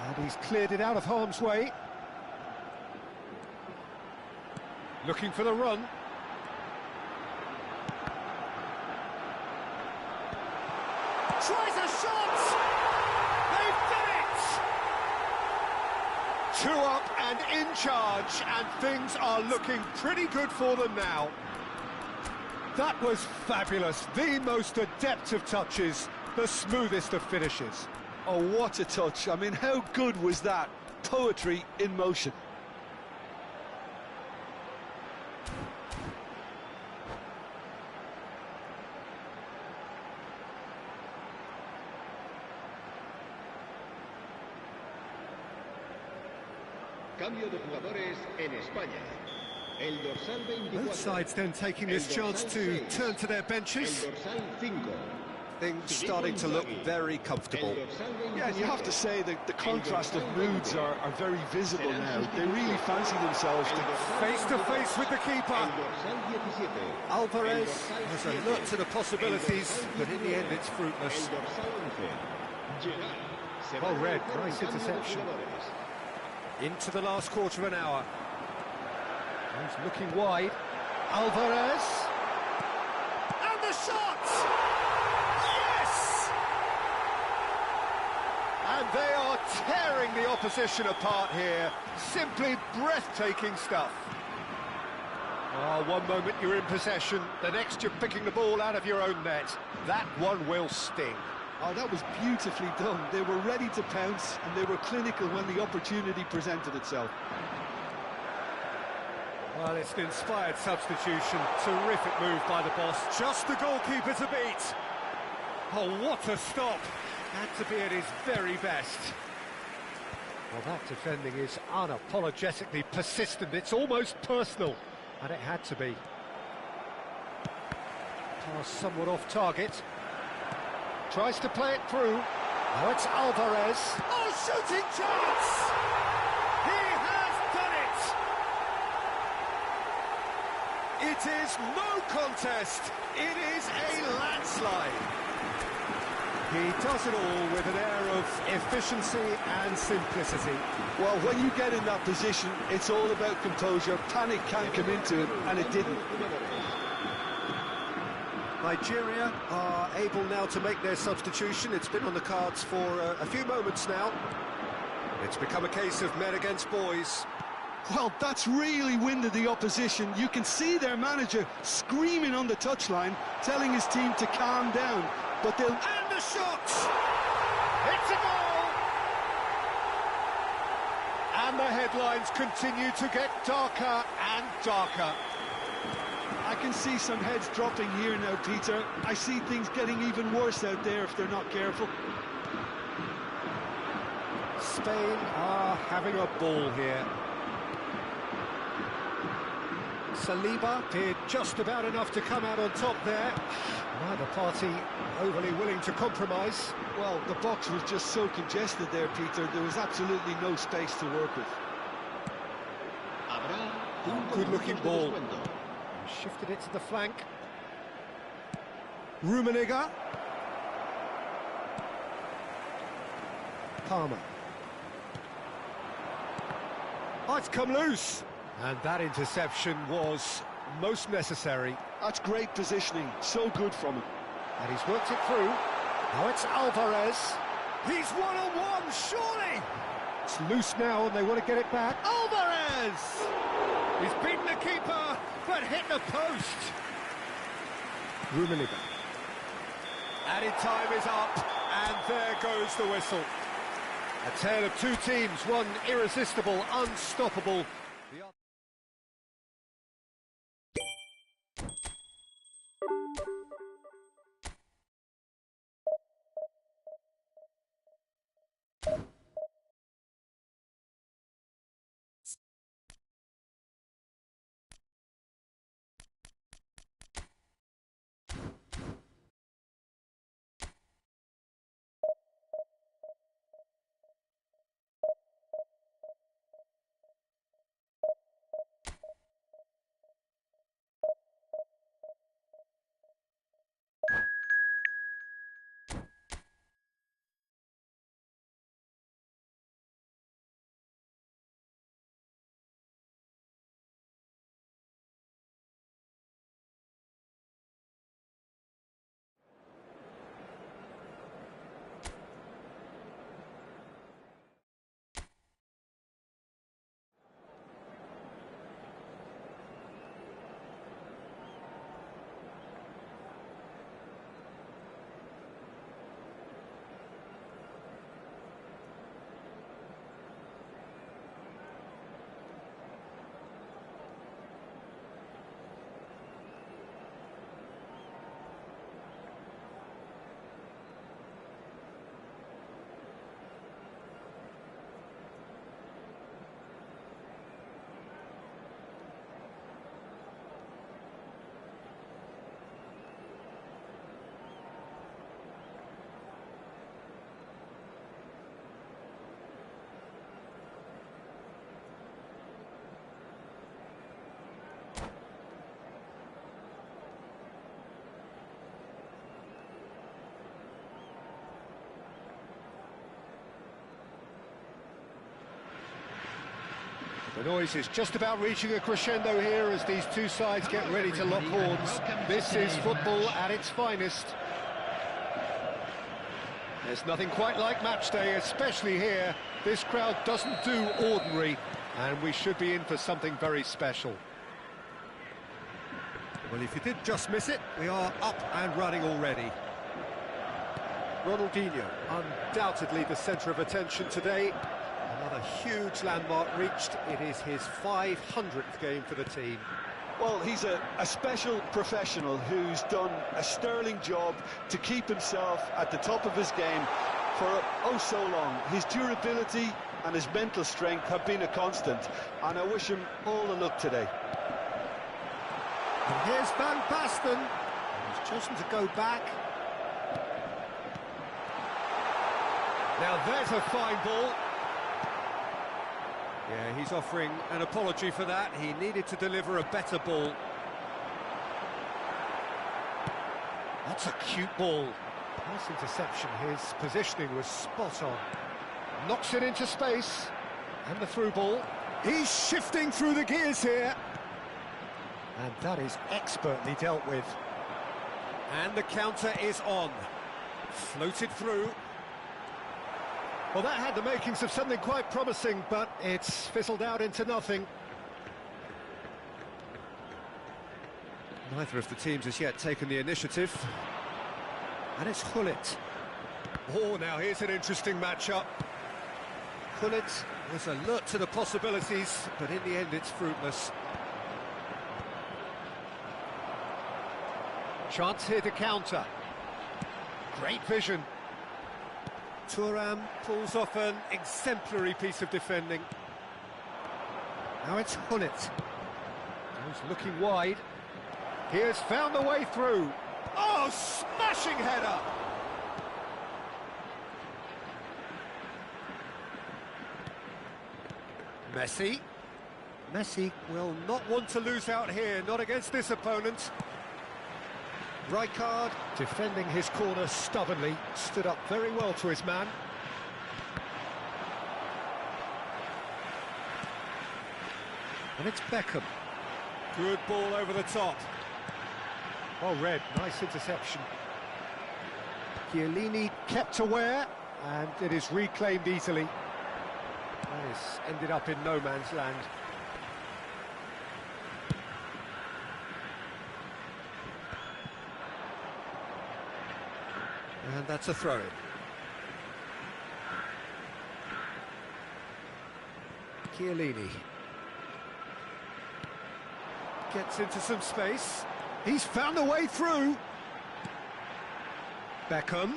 And he's cleared it out of harm's way. Looking for the run. Tries a shot! They've done it! 2 up and in charge, and things are looking pretty good for them now. That was fabulous. The most adept of touches, the smoothest of finishes. Oh, what a touch. I mean, how good was that? Poetry in motion. Cambio de jugadores en España. El dorsal 24. Both sides then taking this chance to turn to their benches. El dorsal 5. Things starting to look very comfortable. Yeah, and you have to say that the contrast of moods are very visible now. They really fancy themselves Face to face with the keeper. Alvarez has a look to the possibilities, but in the end it's fruitless. Well read, nice interception. Into the last quarter of an hour. He's looking wide. Alvarez. And the shot! Yes! And they are tearing the opposition apart here. Simply breathtaking stuff. Oh, one moment you're in possession, the next you're picking the ball out of your own net. That one will sting. Oh, that was beautifully done. They were ready to pounce, and they were clinical when the opportunity presented itself. Well, it's an inspired substitution. Terrific move by the boss. Just the goalkeeper to beat. Oh, what a stop. Had to be at his very best. Well, that defending is unapologetically persistent. It's almost personal. And it had to be. Pass somewhat off target. Tries to play it through. Now it's Alvarez. Oh, shooting chance! He has done it! It is no contest. It is a landslide. He does it all with an air of efficiency and simplicity. Well, when you get in that position, it's all about composure. Panic can't come into it, and it didn't. Nigeria are able now to make their substitution. It's been on the cards for a few moments now. It's become a case of men against boys. Well, that's really winded the opposition. You can see their manager screaming on the touchline, telling his team to calm down. But they'll... And the shot! It's a goal! And the headlines continue to get darker and darker. I can see some heads dropping here now, Peter. I see things getting even worse out there if they're not careful. Spain are having a ball here. Saliba did just about enough to come out on top there. Neither party overly willing to compromise. Well, the box was just so congested there, Peter. There was absolutely no space to work with. Good-looking ball. Shifted it to the flank. Rummenigge. Palmer. Oh, it's come loose. And that interception was most necessary. That's great positioning. So good from him. And he's worked it through. Now it's Alvarez. He's one-on-one, surely! It's loose now and they want to get it back. Alvarez! He's beaten the keeper, but hit the post. Rummenigge. Added time is up, and there goes the whistle. A tale of two teams, one irresistible, unstoppable. The noise is just about reaching a crescendo here as these two sides get ready to lock horns. This is football at its finest. There's nothing quite like match day, especially here. This crowd doesn't do ordinary, and we should be in for something very special. Well, if you did just miss it, we are up and running already. Ronaldinho, undoubtedly the centre of attention today. Another huge landmark reached. It is his 500th game for the team. Well, he's a special professional who's done a sterling job to keep himself at the top of his game for oh so long. His durability and his mental strength have been a constant, and I wish him all the luck today. And here's Van Basten. He's chosen to go back. Now there's a fine ball. Yeah, he's offering an apology for that. He needed to deliver a better ball. That's a cute ball. Nice interception. His positioning was spot on. Knocks it into space. And the through ball. He's shifting through the gears here. And that is expertly dealt with. And the counter is on. Floated through. Well, that had the makings of something quite promising, but it's fizzled out into nothing. Neither of the teams has yet taken the initiative. And it's Gullit. Oh, now here's an interesting matchup. Gullit was alert to the possibilities, but in the end it's fruitless. Chance here to counter. Great vision. Thuram pulls off an exemplary piece of defending. Now it's Gullit. He's looking wide. He has found the way through. Oh, smashing header! Messi. Messi will not want to lose out here, not against this opponent. Rijkaard, defending his corner stubbornly, stood up very well to his man. And it's Beckham. Good ball over the top. Well read, nice interception. Chiellini kept aware, and it is reclaimed easily. This ended up in no man's land. And that's a throw-in. Chiellini gets into some space. He's found a way through. Beckham.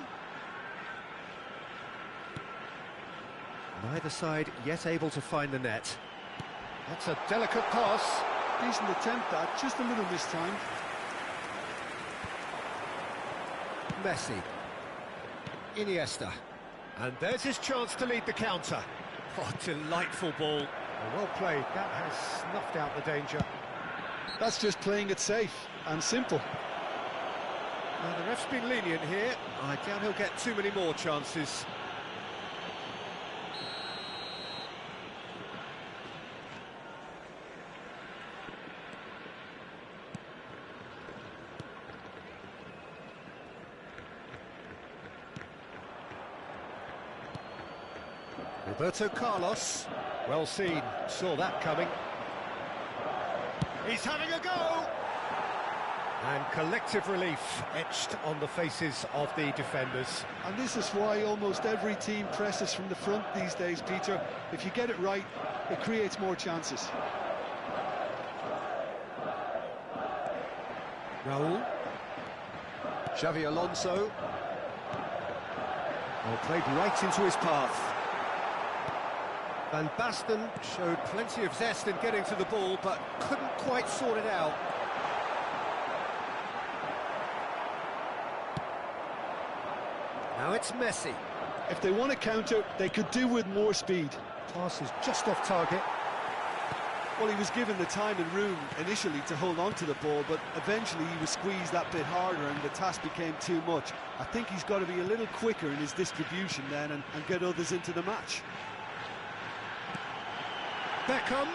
Neither side yet able to find the net. That's a delicate pass. Decent attempt that, just a little mistimed. Messi. Iniesta. And there's his chance to lead the counter. Oh, delightful ball. Well played. That has snuffed out the danger. That's just playing it safe and simple. Now, the ref's been lenient here. I doubt he'll get too many more chances. Roberto Carlos, well seen, saw that coming. He's having a go! And collective relief etched on the faces of the defenders. And this is why almost every team presses from the front these days, Peter. If you get it right, it creates more chances. Raul. Xavi Alonso. Well, played right into his path. Van Basten showed plenty of zest in getting to the ball, but couldn't quite sort it out. Now it's Messi. If they want to counter, they could do with more speed. Pass is just off target. Well, he was given the time and room initially to hold on to the ball, but eventually he was squeezed that bit harder and the task became too much. I think he's got to be a little quicker in his distribution then and get others into the match. Beckham.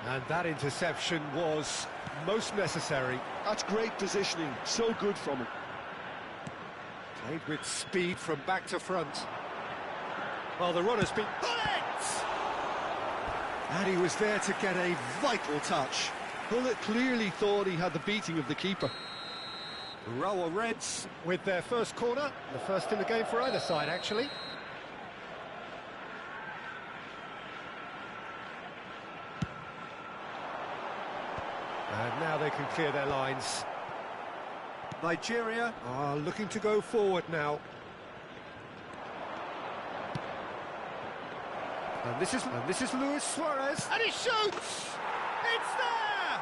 And that interception was most necessary. That's great positioning, so good from him. Played with speed from back to front. Well, the runner's been... Bullet! And he was there to get a vital touch. Bullet clearly thought he had the beating of the keeper. Rower Reds with their first corner. The first in the game for either side, actually. And now they can clear their lines. Nigeria are looking to go forward now. And this is Luis Suarez, and he shoots! It's there!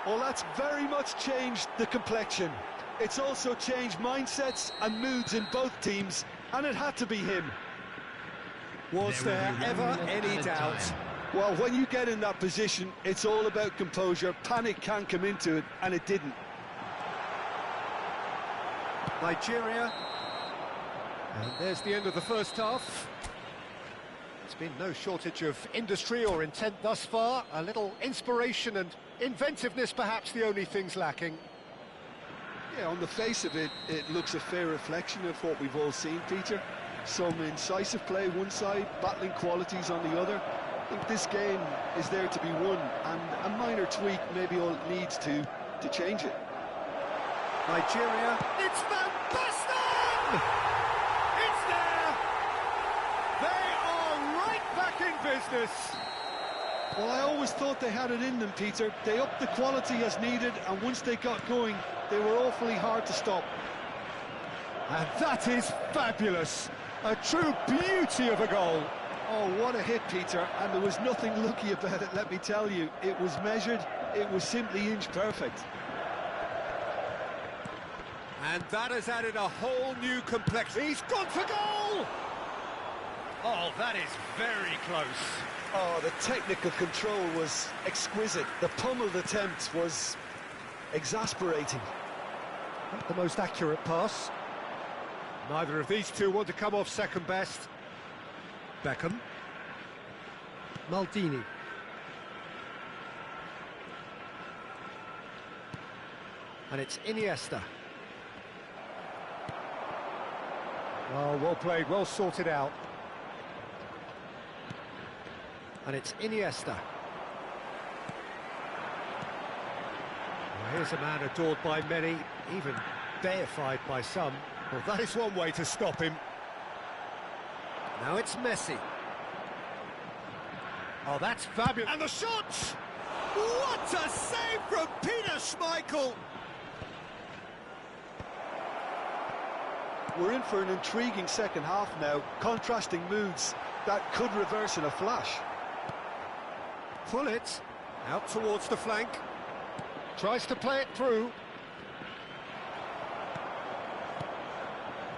Well, that's very much changed the complexion. It's also changed mindsets and moods in both teams, and it had to be him. Was there ever any doubt? Well, when you get in that position, it's all about composure. Panic can come into it, and it didn't. Nigeria. And there's the end of the first half. There's been no shortage of industry or intent thus far. A little inspiration and inventiveness, perhaps the only things lacking. Yeah, on the face of it, it looks a fair reflection of what we've all seen, Peter. Some incisive play one side, battling qualities on the other. I think this game is there to be won, and a minor tweak maybe all it needs to change it. Nigeria, it's Van Basten! It's there! They are right back in business! Well, I always thought they had it in them, Peter. They upped the quality as needed, and once they got going, they were awfully hard to stop. And that is fabulous! A true beauty of a goal! Oh, what a hit, Peter, and there was nothing lucky about it, let me tell you. It was measured, it was simply inch perfect. And that has added a whole new complexity. He's gone for goal! Oh, that is very close. Oh, the technical control was exquisite. The pummeled attempt was exasperating. Not the most accurate pass. Neither of these two want to come off second best. Beckham. Maldini. And it's Iniesta. Oh, well played, well sorted out. And it's Iniesta. Well, here's a man adored by many, even deified by some. Well, that is one way to stop him. Now it's Messi. Oh, that's fabulous. And the shot! What a save from Peter Schmeichel! We're in for an intriguing second half now, contrasting moods that could reverse in a flash. Pull it out towards the flank. Tries to play it through.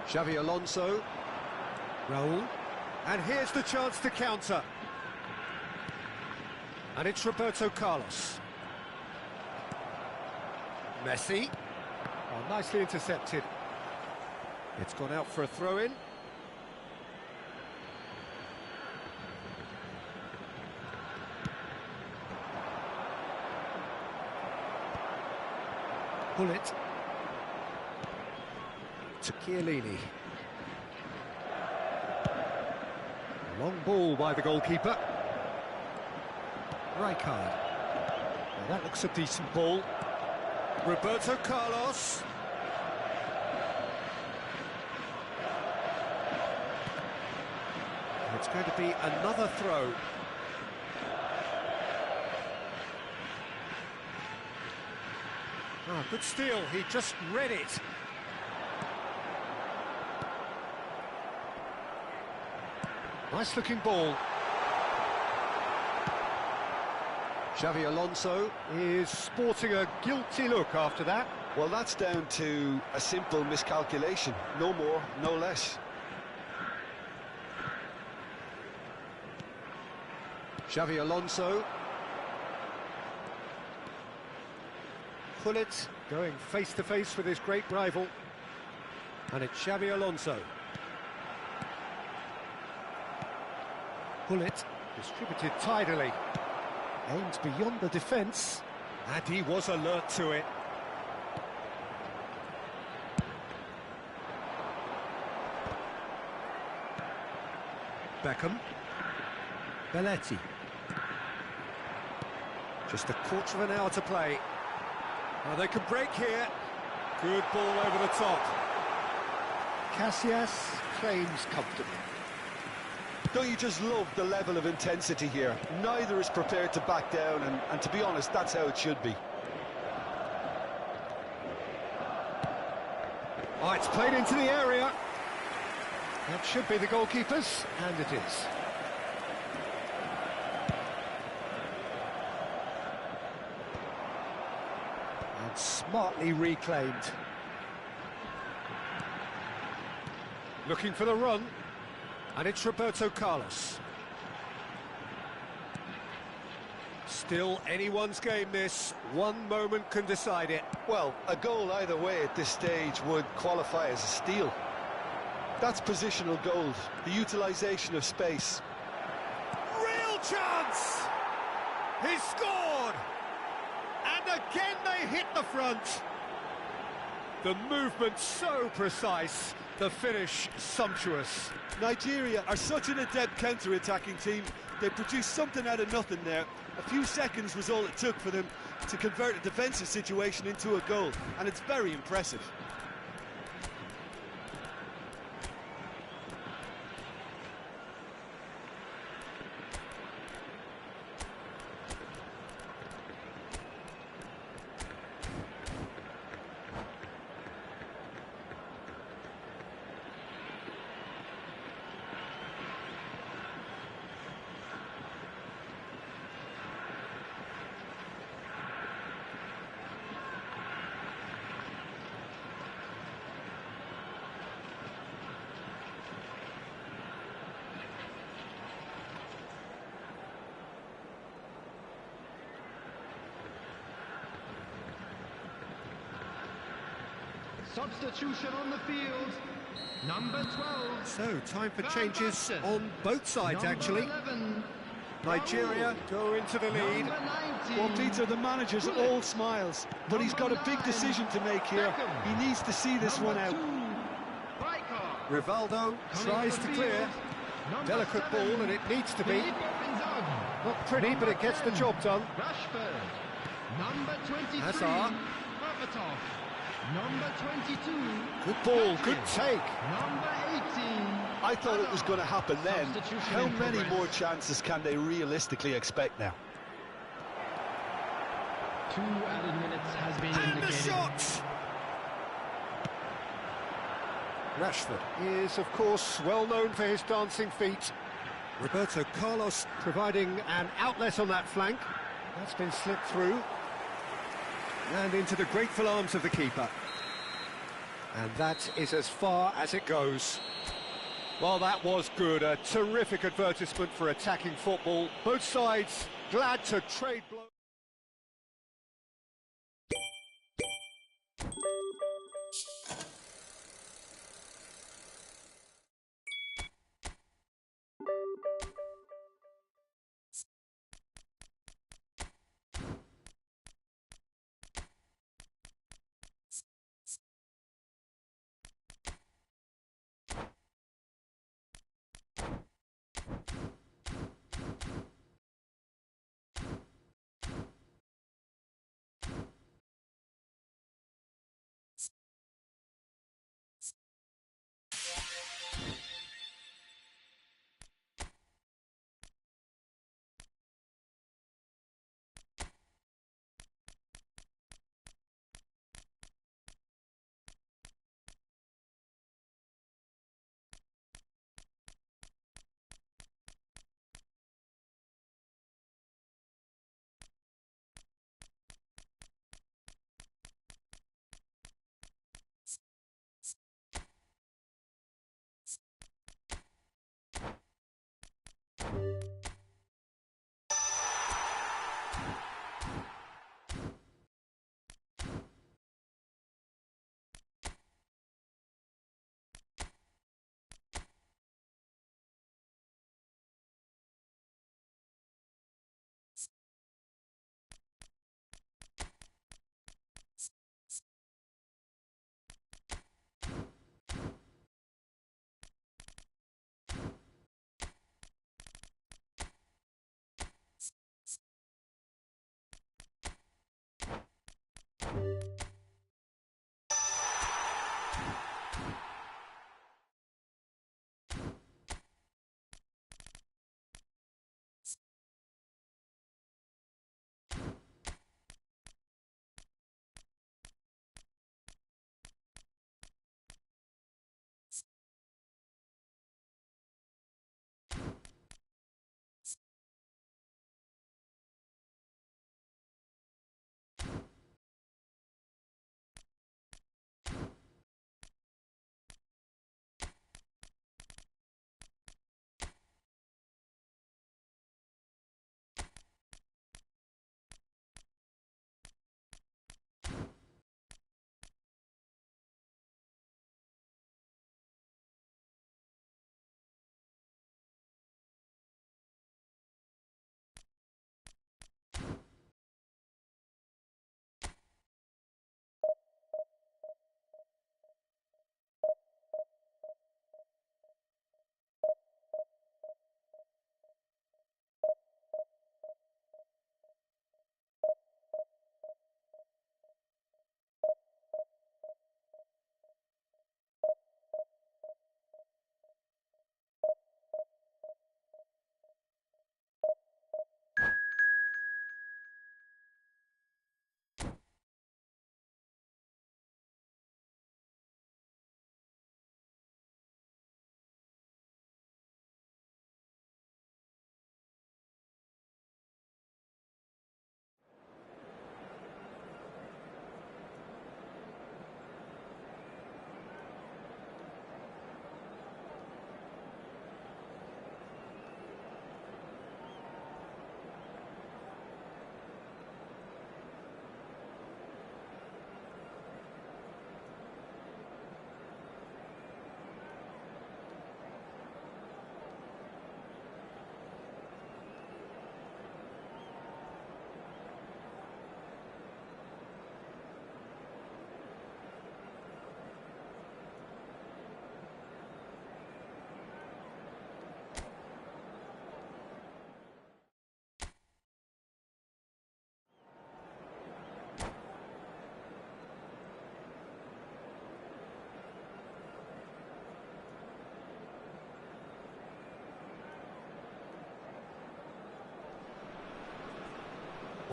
Xavi Alonso. Raul. And here's the chance to counter. And it's Roberto Carlos. Messi. Oh, nicely intercepted. It's gone out for a throw-in. Pull it. To Chiellini. Long ball by the goalkeeper. Rijkaard. Well, that looks a decent ball. Roberto Carlos. And it's going to be another throw. Ah, good steal, he just read it. Nice looking ball. Xavi Alonso is sporting a guilty look after that. Well, that's down to a simple miscalculation. No more, no less. Xavi Alonso. Pullet going face-to-face with his great rival. And it's Xavi Alonso. Pull it, distributed tidily. Aimed beyond the defence, and he was alert to it. Beckham. Belletti. Just a quarter of an hour to play. Now they can break here. Good ball over the top. Casillas claims comfortably. Don't you just love the level of intensity here? Neither is prepared to back down, and to be honest, that's how it should be. Oh, it's played into the area. That should be the goalkeeper's, and it is. And smartly reclaimed. Looking for the run, and it's Roberto Carlos. Still anyone's game this, one moment can decide it. Well, a goal either way at this stage would qualify as a steal. That's positional gold, the utilisation of space. Real chance! He scored! And again they hit the front. The movement so precise, the finish sumptuous. Nigeria are such an adept counter-attacking team. They produced something out of nothing there. A few seconds was all it took for them to convert a defensive situation into a goal, and it's very impressive. Substitution on the field, number 12. So, time for changes on both sides, actually. 11, Nigeria go into the lead. Well, Peter, the manager's all smiles, but he's got a big decision to make here. He needs to see this one out. Rivaldo tries to clear. Delicate ball, and it needs to be. Not pretty, but it gets the job done. Rashford, number 23. Hazard. Berbatov, number 22. Good ball, good take. Number 18. I thought it was going to happen then. Substitution How in many progress. more chances can they realistically expect now? 2 added minutes has been And the indicated. shot! Rashford is, of course, well known for his dancing feet. Roberto Carlos providing an outlet on that flank. That's been slipped through. And into the grateful arms of the keeper. And that is as far as it goes. Well, that was good. A terrific advertisement for attacking football. Both sides glad to trade blows.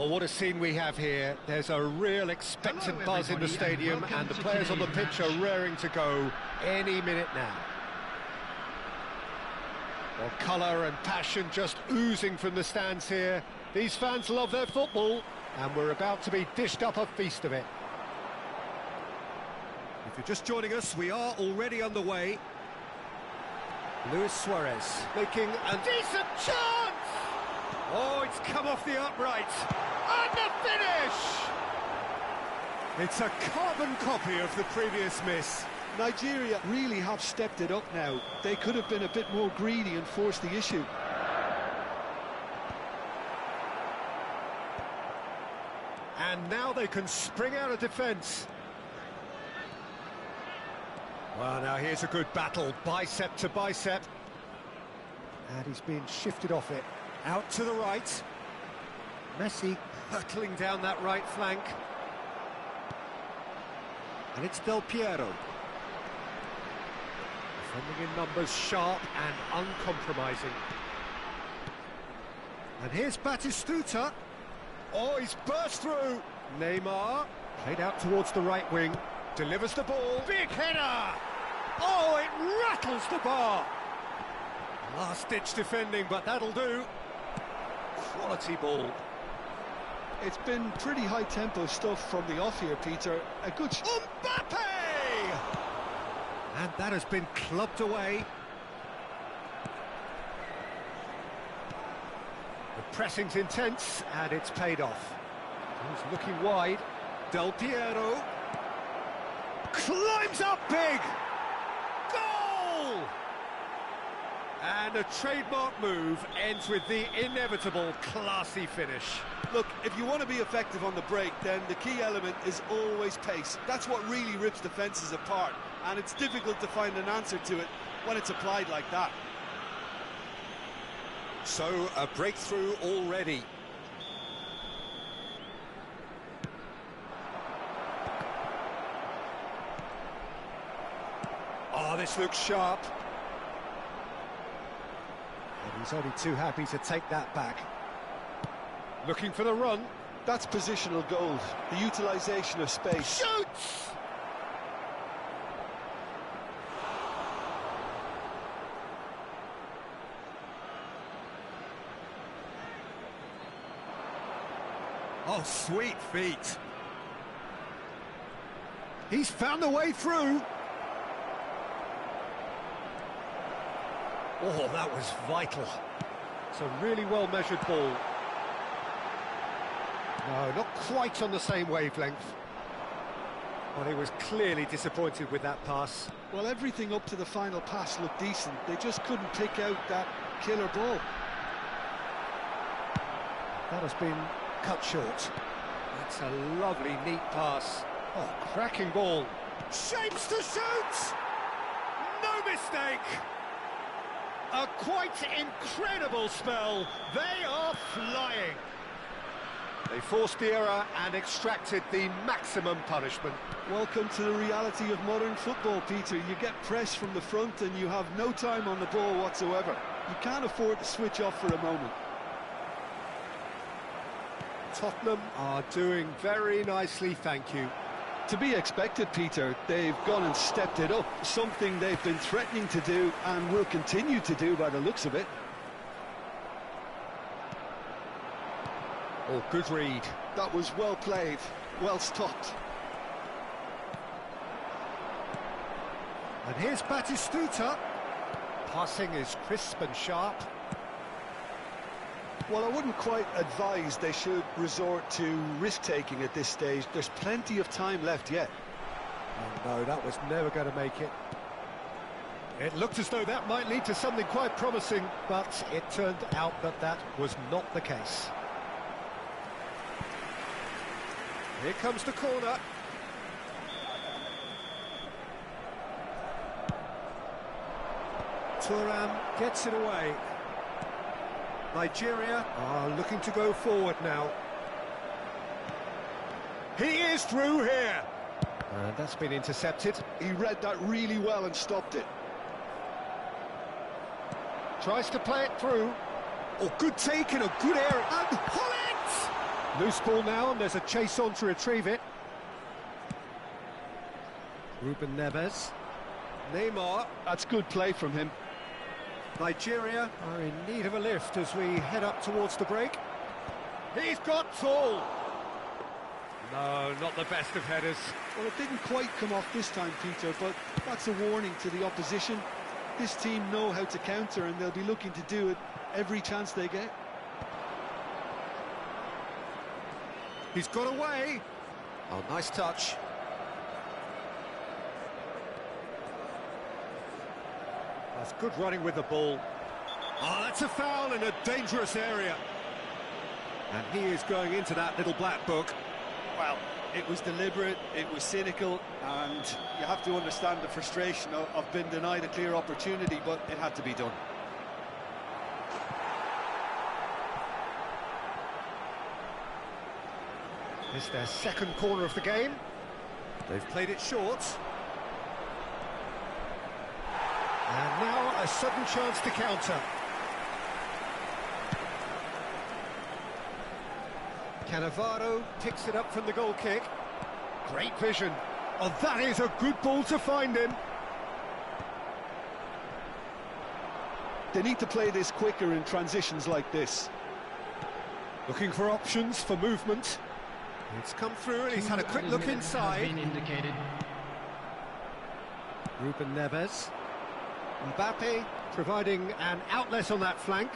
Well, what a scene we have here. There's a real expectant buzz in the stadium, and the players on the pitch are raring to go any minute now. Well, colour and passion just oozing from the stands here. These fans love their football, and we're about to be dished up a feast of it. If you're just joining us, we are already underway. Luis Suarez making a decent chance! Oh, it's come off the upright. And the finish! It's a carbon copy of the previous miss. Nigeria really have stepped it up now. They could have been a bit more greedy and forced the issue. And now they can spring out of defence. Well, now here's a good battle, bicep to bicep. And he's been shifted off it. Out to the right. Messi hurtling down that right flank. And it's Del Piero. Defending in numbers, sharp and uncompromising. And here's Batistuta. Oh, he's burst through. Neymar, played out towards the right wing. Delivers the ball. Big header! Oh, it rattles the bar. Last-ditch defending, but that'll do. Quality ball. It's been pretty high-tempo stuff from the off here, Peter. A good... Mbappe! And that has been clubbed away. The pressing's intense, and it's paid off. He's looking wide. Del Piero climbs up big! Goal! And a trademark move ends with the inevitable classy finish. Look, if you want to be effective on the break, then the key element is always pace. That's what really rips defences apart, and it's difficult to find an answer to it when it's applied like that. So, a breakthrough already. Oh, this looks sharp. And he's only too happy to take that back. Looking for the run. That's positional gold, the utilisation of space. Shoots! Oh, sweet feet. He's found a way through. Oh, that was vital. It's a really well-measured ball. No, not quite on the same wavelength. But he was clearly disappointed with that pass. Well, everything up to the final pass looked decent. They just couldn't pick out that killer ball. That has been cut short. That's a lovely, neat pass. Oh, cracking ball. Shapes to shoot! No mistake! A quite incredible spell. They are flying. They forced the error and extracted the maximum punishment. Welcome to the reality of modern football, Peter. You get pressed from the front and you have no time on the ball whatsoever. You can't afford to switch off for a moment. Tottenham are doing very nicely, thank you. To be expected, Peter. They've gone and stepped it up, something they've been threatening to do and will continue to do by the looks of it. Oh, good read. That was well played, well stopped. And here's Batistuta. Passing is crisp and sharp. Well, I wouldn't quite advise they should resort to risk-taking at this stage. There's plenty of time left yet. Oh no, that was never going to make it. It looked as though that might lead to something quite promising, but it turned out that that was not the case. Here comes the corner. Thuram gets it away. Nigeria are looking to go forward now. He is through here. And that's been intercepted. He read that really well and stopped it. Tries to play it through. Oh, good take in a good area. And pull it! Loose ball now, and there's a chase on to retrieve it. Ruben Neves. Neymar. That's good play from him. Nigeria are in need of a lift as we head up towards the break. He's got tall. No, not the best of headers. Well, it didn't quite come off this time, Peter, but that's a warning to the opposition. This team know how to counter, and they'll be looking to do it every chance they get. He's got away. Oh, nice touch. That's good running with the ball. Oh, that's a foul in a dangerous area. And he is going into that little black book. Well, it was deliberate, it was cynical, and you have to understand the frustration of being denied a clear opportunity, but it had to be done. It's their second corner of the game. They've played it short. And now a sudden chance to counter. Cannavaro picks it up from the goal kick. Great vision. Oh, that is a good ball to find him. They need to play this quicker in transitions like this. Looking for options for movement. It's come through and he's had a quick look inside. Ruben Neves. Mbappe providing an outlet on that flank.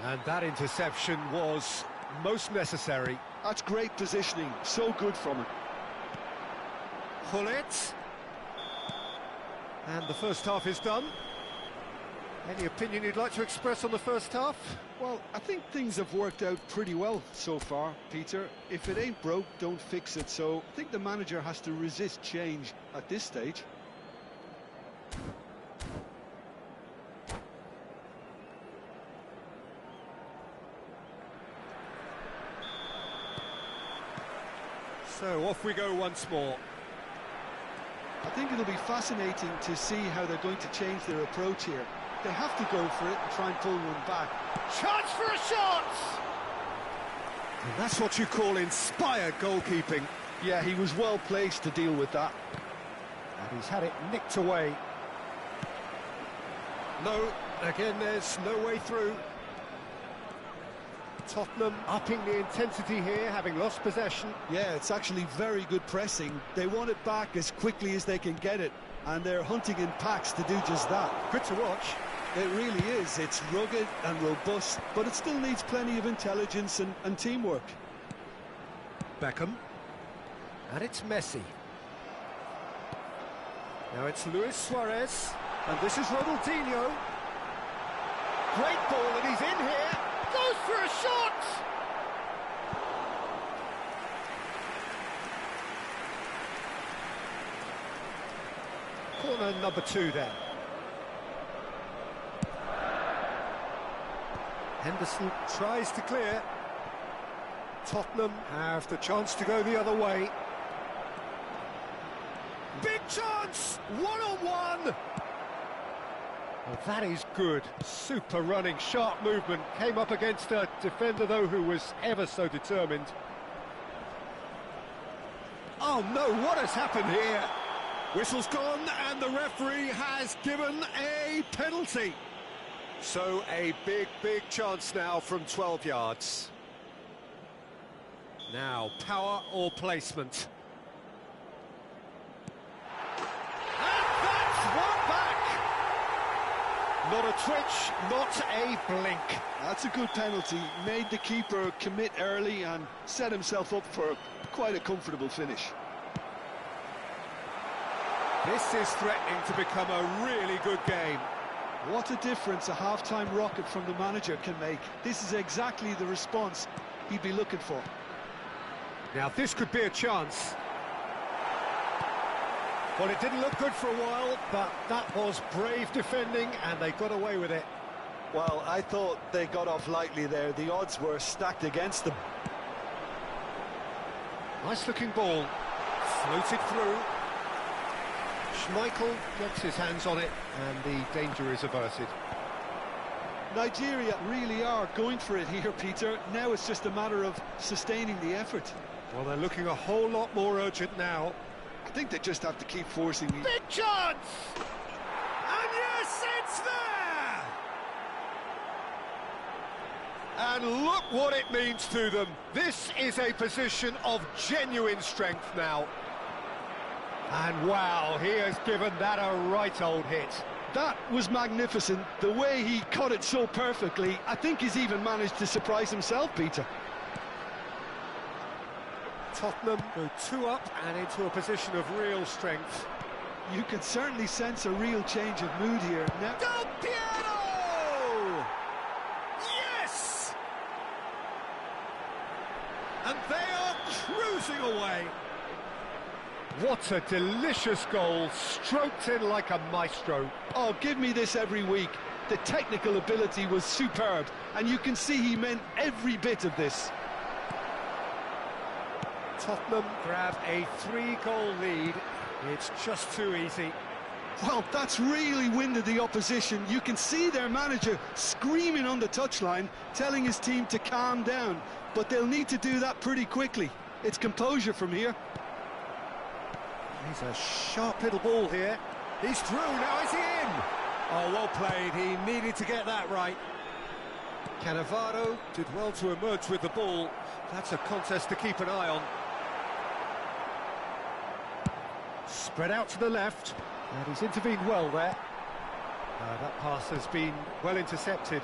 And that interception was most necessary. That's great positioning, so good from him. Hullet. And the first half is done. Any opinion you'd like to express on the first half? Well, I think things have worked out pretty well so far, Peter. If it ain't broke, don't fix it. So I think the manager has to resist change at this stage. So off we go once more. I think it'll be fascinating to see how they're going to change their approach here. They have to go for it and try and pull one back. Chance for a shot! And that's what you call inspired goalkeeping. Yeah, he was well placed to deal with that. And he's had it nicked away. No, again, there's no way through. Tottenham upping the intensity here, having lost possession. Yeah, it's actually very good pressing. They want it back as quickly as they can get it, and they're hunting in packs to do just that. Good to watch. It really is. It's rugged and robust, but it still needs plenty of intelligence and teamwork. Beckham. And it's Messi. Now it's Luis Suarez. And this is Ronaldinho. Great ball, and he's in here. Goes for a shot! Corner number 2 then. Henderson tries to clear. Tottenham have the chance to go the other way. Big chance! One-on-one! Well, that is good. Super running, sharp movement. Came up against a defender, though, who was ever so determined. Oh, no, what has happened here? Whistle's gone, and the referee has given a penalty. So, a big, big chance now from 12 yards. Now, power or placement. Not a twitch, not a blink. That's a good penalty. Made the keeper commit early and set himself up for quite a comfortable finish. This is threatening to become a really good game. What a difference a half-time rocket from the manager can make. This is exactly the response he'd be looking for. Now this could be a chance. Well, it didn't look good for a while, but that was brave defending, and they got away with it. Well, I thought they got off lightly there. The odds were stacked against them. Nice-looking ball. Floated through. Schmeichel gets his hands on it, and the danger is averted. Nigeria really are going for it here, Peter. Now it's just a matter of sustaining the effort. Well, they're looking a whole lot more urgent now. I think they just have to keep forcing the... Big chance! And yes, it's there! And look what it means to them. This is a position of genuine strength now. And wow, he has given that a right old hit. That was magnificent. The way he cut it so perfectly, I think he's even managed to surprise himself, Peter. Tottenham go 2 up and into a position of real strength. You can certainly sense a real change of mood here. Now... Del Piero! Yes! And they are cruising away. What a delicious goal, stroked in like a maestro. Oh, give me this every week. The technical ability was superb, and you can see he meant every bit of this. Tottenham grab a 3-goal lead. It's just too easy. Well, that's really winded the opposition. You can see their manager screaming on the touchline, telling his team to calm down. But they'll need to do that pretty quickly. It's composure from here. He's a sharp little ball here. He's through, now is he in? Oh, well played, he needed to get that right. Cannavaro did well to emerge with the ball. That's a contest to keep an eye on. Spread out to the left, and he's intervened well there. That pass has been well intercepted.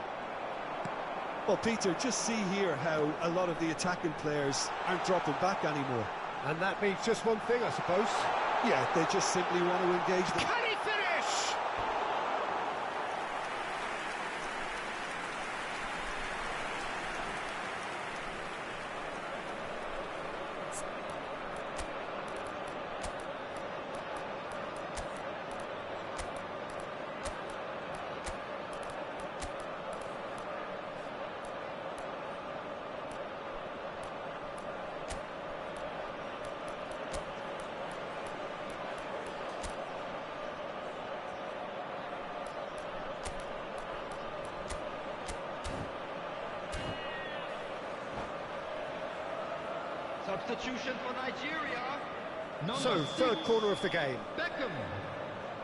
Well, Peter, just see here how a lot of the attacking players aren't dropping back anymore. And that means just one thing, I suppose. Yeah, they just simply want to engage them. Can he finish? Substitution for Nigeria. So, third corner of the game. Beckham.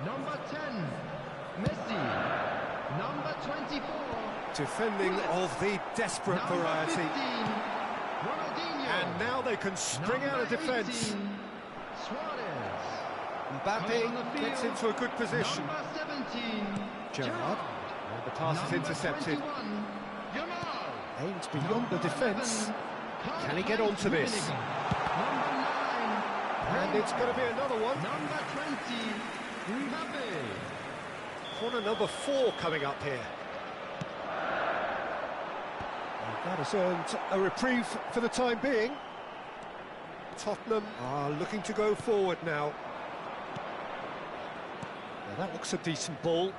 Number 10. Messi. Number 24. Defending of the desperate Number variety. 15. Ronaldinho. And now they can spring out of defence. 18, Suarez. Mbappe gets into a good position. Number 17. Gerrard. And the pass is intercepted. 21, Yamal. Aims beyond the defence. Can he get onto this? Number 9. And it's going to be another one. Number 20. Mbappe. Corner number 4 coming up here. And that has earned a reprieve for the time being. Tottenham are looking to go forward now. Now that looks a decent ball.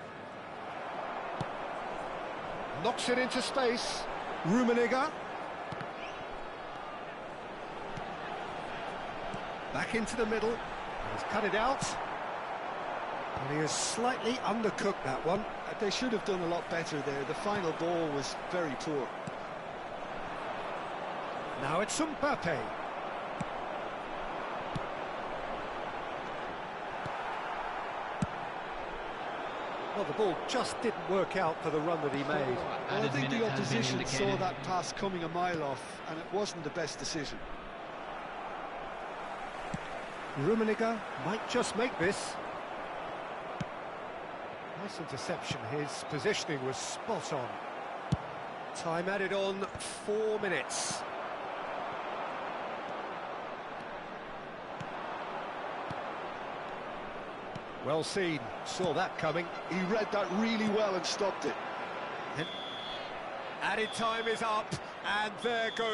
Knocks it into space. Rummenigge. Back into the middle. He's cut it out. And he has slightly undercooked that one. They should have done a lot better there. The final ball was very poor. Now it's Mbappe. Well, the ball just didn't work out for the run that he made. Well, I think the opposition saw that pass coming a mile off, and it wasn't the best decision. Rummenigge might just make this. Nice interception. His positioning was spot on. Time added on 4 minutes. Well seen, saw that coming. He read that really well and stopped it. Added time is up, and there goes